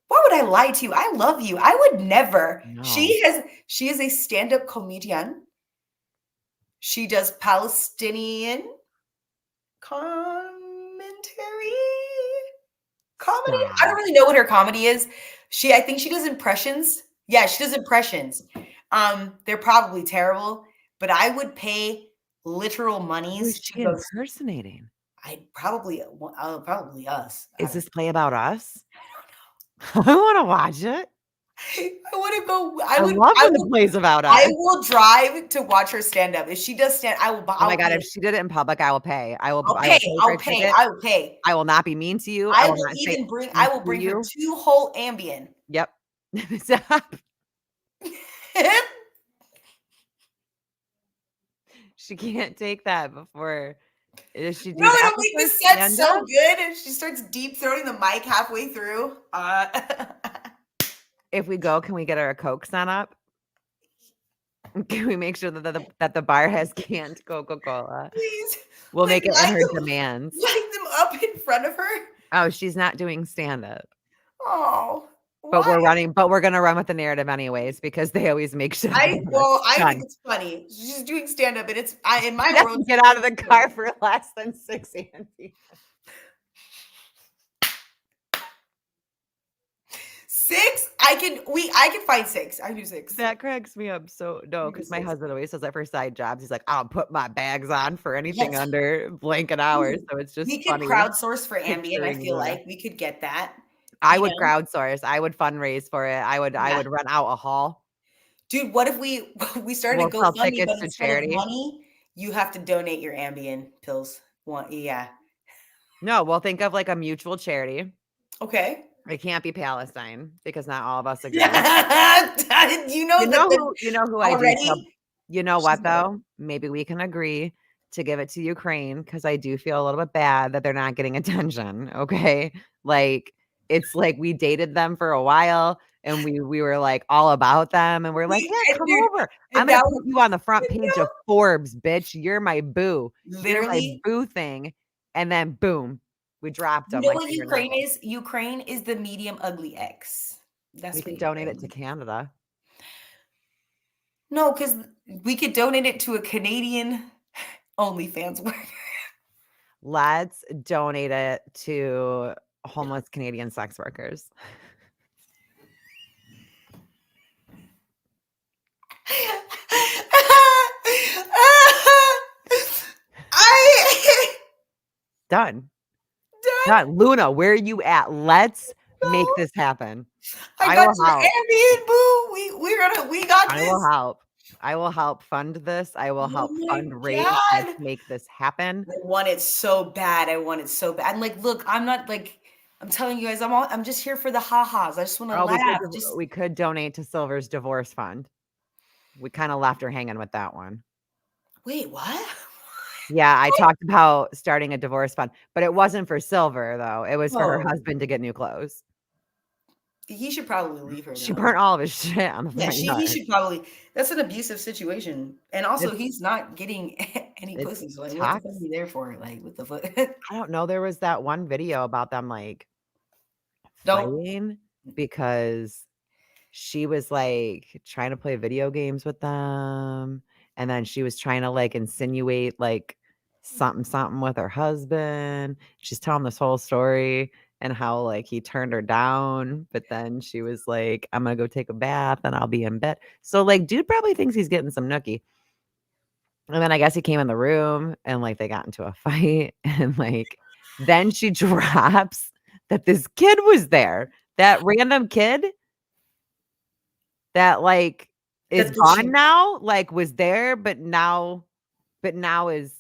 Speaker 2: Why would I lie to you? I love you. I would never.
Speaker 1: No.
Speaker 2: She is a stand-up comedian. She does Palestinian commentary. Comedy?
Speaker 1: Stop.
Speaker 2: I don't really know what her comedy is. I think she does impressions. Yeah, she does impressions. They're probably terrible, but I would pay literal monies.
Speaker 1: Who is she impersonating?
Speaker 2: Probably us.
Speaker 1: Is this play about us? I want to watch it.
Speaker 2: I want to go.
Speaker 1: I love when the plays about us.
Speaker 2: I will drive to watch her stand up. If she does stand, I will buy.
Speaker 1: Oh my God, if she did it in public, I will pay.
Speaker 2: I'll pay.
Speaker 1: I will not be mean to you.
Speaker 2: I will bring her 2 whole Ambien.
Speaker 1: Yep. Stop. She can't take that before. She
Speaker 2: no, it'll make the set so good. And she starts deep throating the mic halfway through.
Speaker 1: If we go, can we get her a Coke sent up? Can we make sure that the bar has canned Coca-Cola?
Speaker 2: Please.
Speaker 1: We'll make it in her demands.
Speaker 2: Line them up in front of her.
Speaker 1: Oh, she's not doing stand-up.
Speaker 2: Oh.
Speaker 1: But we're gonna run with the narrative anyways because they always make sure.
Speaker 2: I think it's funny. She's doing stand-up and it's in my world.
Speaker 1: Get out of the car for less than 6 Andy.
Speaker 2: 6? I can find 6. I can do 6.
Speaker 1: That cracks me up. So no, because my husband always says that for side jobs. He's like, I'll put my bags on for anything under blanket hours. So it's just
Speaker 2: we could crowdsource for Ambien. I feel like we could get that.
Speaker 1: I would crowdsource. I would fundraise for it. I would rent out a hall.
Speaker 2: Dude, what if we started to go funny, but instead of money, you have to donate your Ambien pills. No,
Speaker 1: we'll think of like a mutual charity.
Speaker 2: Okay.
Speaker 1: It can't be Palestine because not all of us agree.
Speaker 2: you know who
Speaker 1: I do. You know what though? Maybe we can agree to give it to Ukraine because I do feel a little bit bad that they're not getting attention. Okay, like. It's like we dated them for a while and we were like all about them. And we're like, yeah, come over. I'm going to put you on the front page of Forbes, bitch. You're my boo.
Speaker 2: Literally.
Speaker 1: You're my boo thing. And then boom, we dropped them.
Speaker 2: You know what Ukraine is? Ukraine is the medium ugly X.
Speaker 1: We can donate it to Canada.
Speaker 2: No, because we could donate it to a Canadian OnlyFans worker.
Speaker 1: Let's donate it to homeless Canadian sex workers. Done. Luna, where are you at? Let's make this happen.
Speaker 2: I got your Ambien, boo. We got this.
Speaker 1: I will help fund this. I will help fundraise. Let's make this happen.
Speaker 2: I want it so bad. I'm like, look, I'm not like. I'm telling you guys, I'm just here for the ha-has. I just want to laugh.
Speaker 1: We could donate to Silver's divorce fund. We kind of left her hanging with that one.
Speaker 2: Wait, what?
Speaker 1: Yeah, I talked about starting a divorce fund, but it wasn't for Silver though. It was for her husband to get new clothes.
Speaker 2: He should probably leave her.
Speaker 1: She burnt all of his shit on the front yard.
Speaker 2: He should probably. That's an abusive situation, and also he's not getting any pussy. So like, what the fuck are you there for? Like, what the fuck?
Speaker 1: I don't know. There was that one video about them like fighting because she was like trying to play video games with them, and then she was trying to like insinuate like something with her husband. She's telling this whole story. And how like he turned her down, but then she was like, I'm gonna go take a bath and I'll be in bed. So like dude probably thinks he's getting some nookie. And then I guess he came in the room and like they got into a fight. And like then she drops that this kid was there. That random kid that like is gone now, like was there, but now is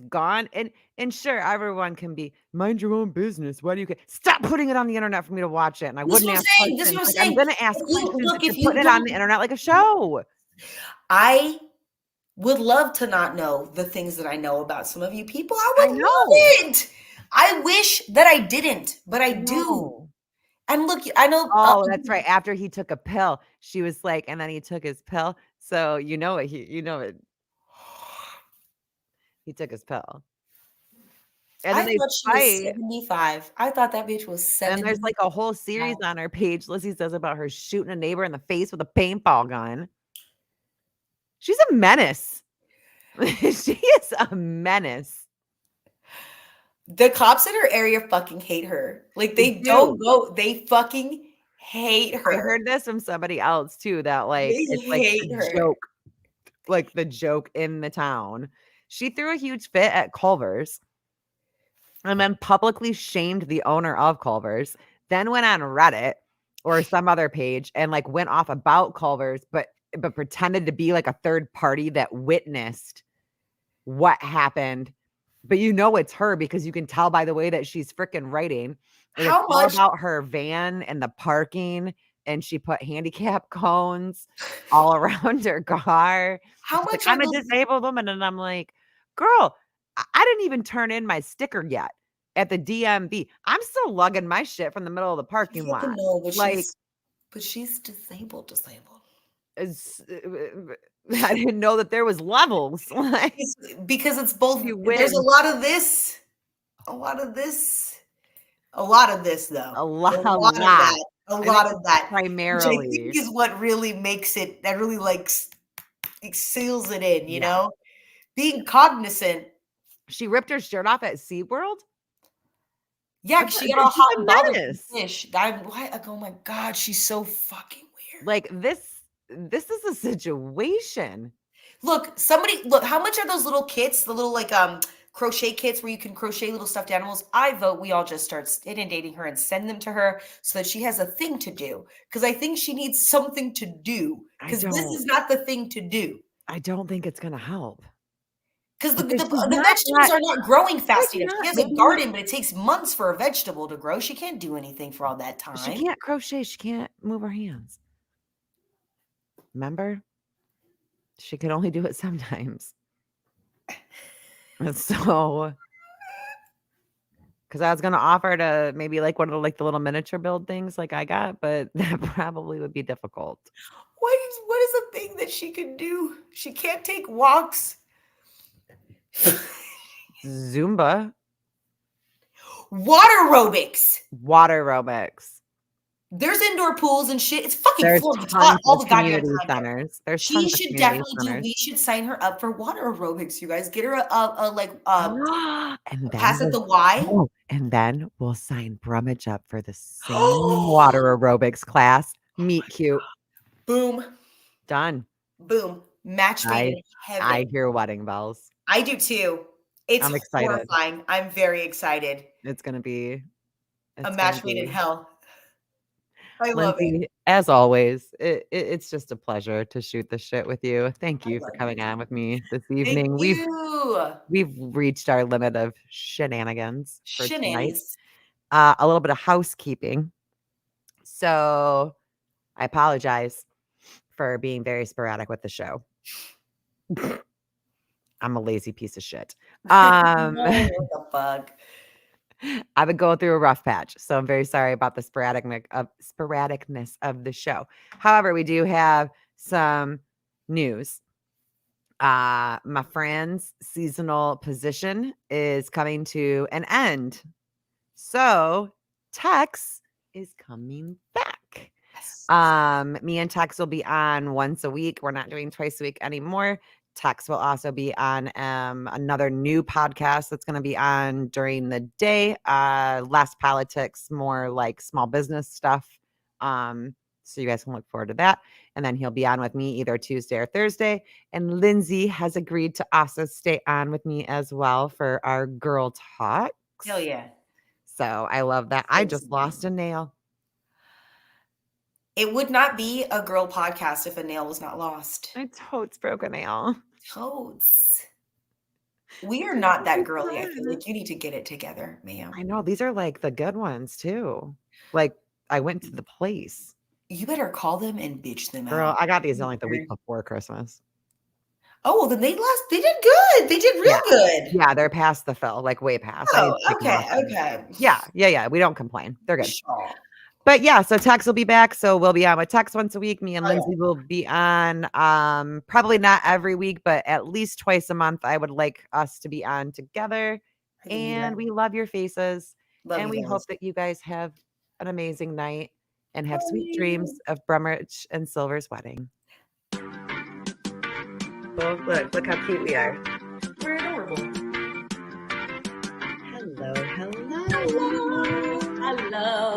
Speaker 1: gone. And sure, everyone can be mind your own business. Why do you stop putting it on the internet for me to watch it? And I wouldn't ask questions. I'm gonna ask questions if you put it on the internet like a show.
Speaker 2: I would love to not know the things that I know about some of you people. I would love it. I wish that I didn't, but I do. And look, I know.
Speaker 1: Oh, that's right. After he took a pill, she was like, and then he took his pill. So you know it. He took his pill. And
Speaker 2: I
Speaker 1: then they
Speaker 2: thought she was
Speaker 1: fight.
Speaker 2: 75. I thought that bitch was
Speaker 1: And then there's
Speaker 2: 75.
Speaker 1: like a whole series on her page. Lizzie says about her shooting a neighbor in the face with a paintball gun. She's a menace. She is a menace.
Speaker 2: The cops in her area fucking hate her. Like, they don't go. They fucking hate
Speaker 1: I
Speaker 2: her.
Speaker 1: heard this from somebody else too, that like
Speaker 2: They
Speaker 1: it's like
Speaker 2: hate
Speaker 1: the
Speaker 2: her.
Speaker 1: joke, like the joke in the town. She threw a huge fit at Culver's and then publicly shamed the owner of Culver's, then went on Reddit or some other page and like went off about Culver's, but pretended to be like a third party that witnessed what happened. But you know it's her because you can tell by the way that she's freaking writing. And it's
Speaker 2: How
Speaker 1: all
Speaker 2: much?
Speaker 1: about her van and the parking. And she put handicap cones all around her car.
Speaker 2: How
Speaker 1: She's like,
Speaker 2: much are
Speaker 1: I'm a
Speaker 2: those?
Speaker 1: disabled woman. And I'm like, girl, I didn't even turn in my sticker yet at the DMV. I'm still lugging my shit from the middle of the parking
Speaker 2: Yeah,
Speaker 1: lot.
Speaker 2: no,
Speaker 1: Like,
Speaker 2: but she's disabled.
Speaker 1: I didn't know that there was levels. Like,
Speaker 2: Because it's both.
Speaker 1: you
Speaker 2: There's a
Speaker 1: win
Speaker 2: lot of this. A lot of this. A lot of this, though.
Speaker 1: a
Speaker 2: A
Speaker 1: lot.
Speaker 2: lot of that. A
Speaker 1: I think
Speaker 2: lot of that. Which I think
Speaker 1: primarily.
Speaker 2: is what really makes it, that really like seals it in, you
Speaker 1: Yeah.
Speaker 2: know? Being cognizant.
Speaker 1: She ripped her shirt off at SeaWorld?
Speaker 2: Yeah,
Speaker 1: That's
Speaker 2: she
Speaker 1: a
Speaker 2: got all
Speaker 1: she's
Speaker 2: hot
Speaker 1: a
Speaker 2: and bothered with
Speaker 1: menace.
Speaker 2: the fish. Oh my God, she's so fucking weird.
Speaker 1: Like, this is a situation.
Speaker 2: Look, how much are those little kits, the little like crochet kits where you can crochet little stuffed animals? I vote we all just start inundating her and send them to her so that she has a thing to do. Because I think she needs something to do. Because this is not the thing to do.
Speaker 1: I don't think it's gonna help.
Speaker 2: Because the
Speaker 1: she's
Speaker 2: vegetables are not growing fast enough.
Speaker 1: not,
Speaker 2: She has a
Speaker 1: maybe
Speaker 2: garden, but it takes months for a vegetable to grow. She can't do anything for all that
Speaker 1: she
Speaker 2: time.
Speaker 1: can't crochet, she can't move her hands. Remember? She can only do it sometimes. And so, because I was gonna offer to maybe like one of the, like the little miniature build things like I got, but that probably would be difficult.
Speaker 2: What is a thing that she can do? She can't take walks.
Speaker 1: Zumba.
Speaker 2: Water aerobics.
Speaker 1: Water aerobics.
Speaker 2: There's indoor pools and shit. It's fucking
Speaker 1: There's
Speaker 2: Florida.
Speaker 1: tons
Speaker 2: All
Speaker 1: of
Speaker 2: the goddamn
Speaker 1: community
Speaker 2: time.
Speaker 1: centers. There's
Speaker 2: She
Speaker 1: tons of
Speaker 2: should
Speaker 1: community
Speaker 2: definitely do.
Speaker 1: centers.
Speaker 2: We should sign her up for water aerobics. You guys get her
Speaker 1: And
Speaker 2: pass
Speaker 1: then
Speaker 2: at the Y.
Speaker 1: and then we'll sign Brummage up for the same water aerobics class. Meet cute.
Speaker 2: Boom.
Speaker 1: Done.
Speaker 2: Boom. Match made in heaven.
Speaker 1: I hear wedding bells.
Speaker 2: I do too. It's
Speaker 1: I'm excited.
Speaker 2: horrifying. I'm very excited.
Speaker 1: It's gonna be
Speaker 2: A match made in hell. I love
Speaker 1: Lindsay,
Speaker 2: it.
Speaker 1: as always, it's just a pleasure to shoot the shit with you. Thank you for coming on with me this evening. We've reached our limit of shenanigans for tonight. A little bit of housekeeping. So I apologize for being very sporadic with the show. I'm a lazy piece of shit.
Speaker 2: What the fuck?
Speaker 1: I've been going through a rough patch, so I'm very sorry about the sporadicness of the show. However, we do have some news. My friend's seasonal position is coming to an end. So Tex is coming back. Yes. Me and Tex will be on once a week. We're not doing twice a week anymore. Tex will also be on another new podcast that's going to be on during the day. Less politics, more like small business stuff. So you guys can look forward to that. And then he'll be on with me either Tuesday or Thursday. And Lindsay has agreed to also stay on with me as well for our girl talks.
Speaker 2: Hell yeah.
Speaker 1: So I love that. I just lost a nail.
Speaker 2: It would not be a girl podcast if a nail was not lost.
Speaker 1: I totes broke a nail.
Speaker 2: Totes. We are not that girly. I feel like you need to get it together, ma'am.
Speaker 1: I know. These are like the good ones too. Like I went to the place.
Speaker 2: You better call them and bitch them
Speaker 1: Girl,
Speaker 2: out.
Speaker 1: I got these in like the week before Christmas.
Speaker 2: Oh, well, then they did good. They did real good.
Speaker 1: Yeah, they're past the fill, like way past.
Speaker 2: Oh, okay.
Speaker 1: Yeah. We don't complain. They're good.
Speaker 2: Sure.
Speaker 1: But yeah, so Tex will be back. So we'll be on with Tex once a week. Me and
Speaker 2: Oh, yeah.
Speaker 1: Lindsay will be on probably not every week, but at least twice a month. I would like us to be on together.
Speaker 2: I can do
Speaker 1: And
Speaker 2: that.
Speaker 1: we love your faces.
Speaker 2: Love
Speaker 1: And
Speaker 2: you
Speaker 1: we
Speaker 2: guys.
Speaker 1: hope that you guys have an amazing night and have sweet
Speaker 2: Bye.
Speaker 1: dreams of Brumrich and Silver's wedding. Oh, look how cute we are.
Speaker 2: We're adorable.
Speaker 1: Hello, hello.
Speaker 2: Hello.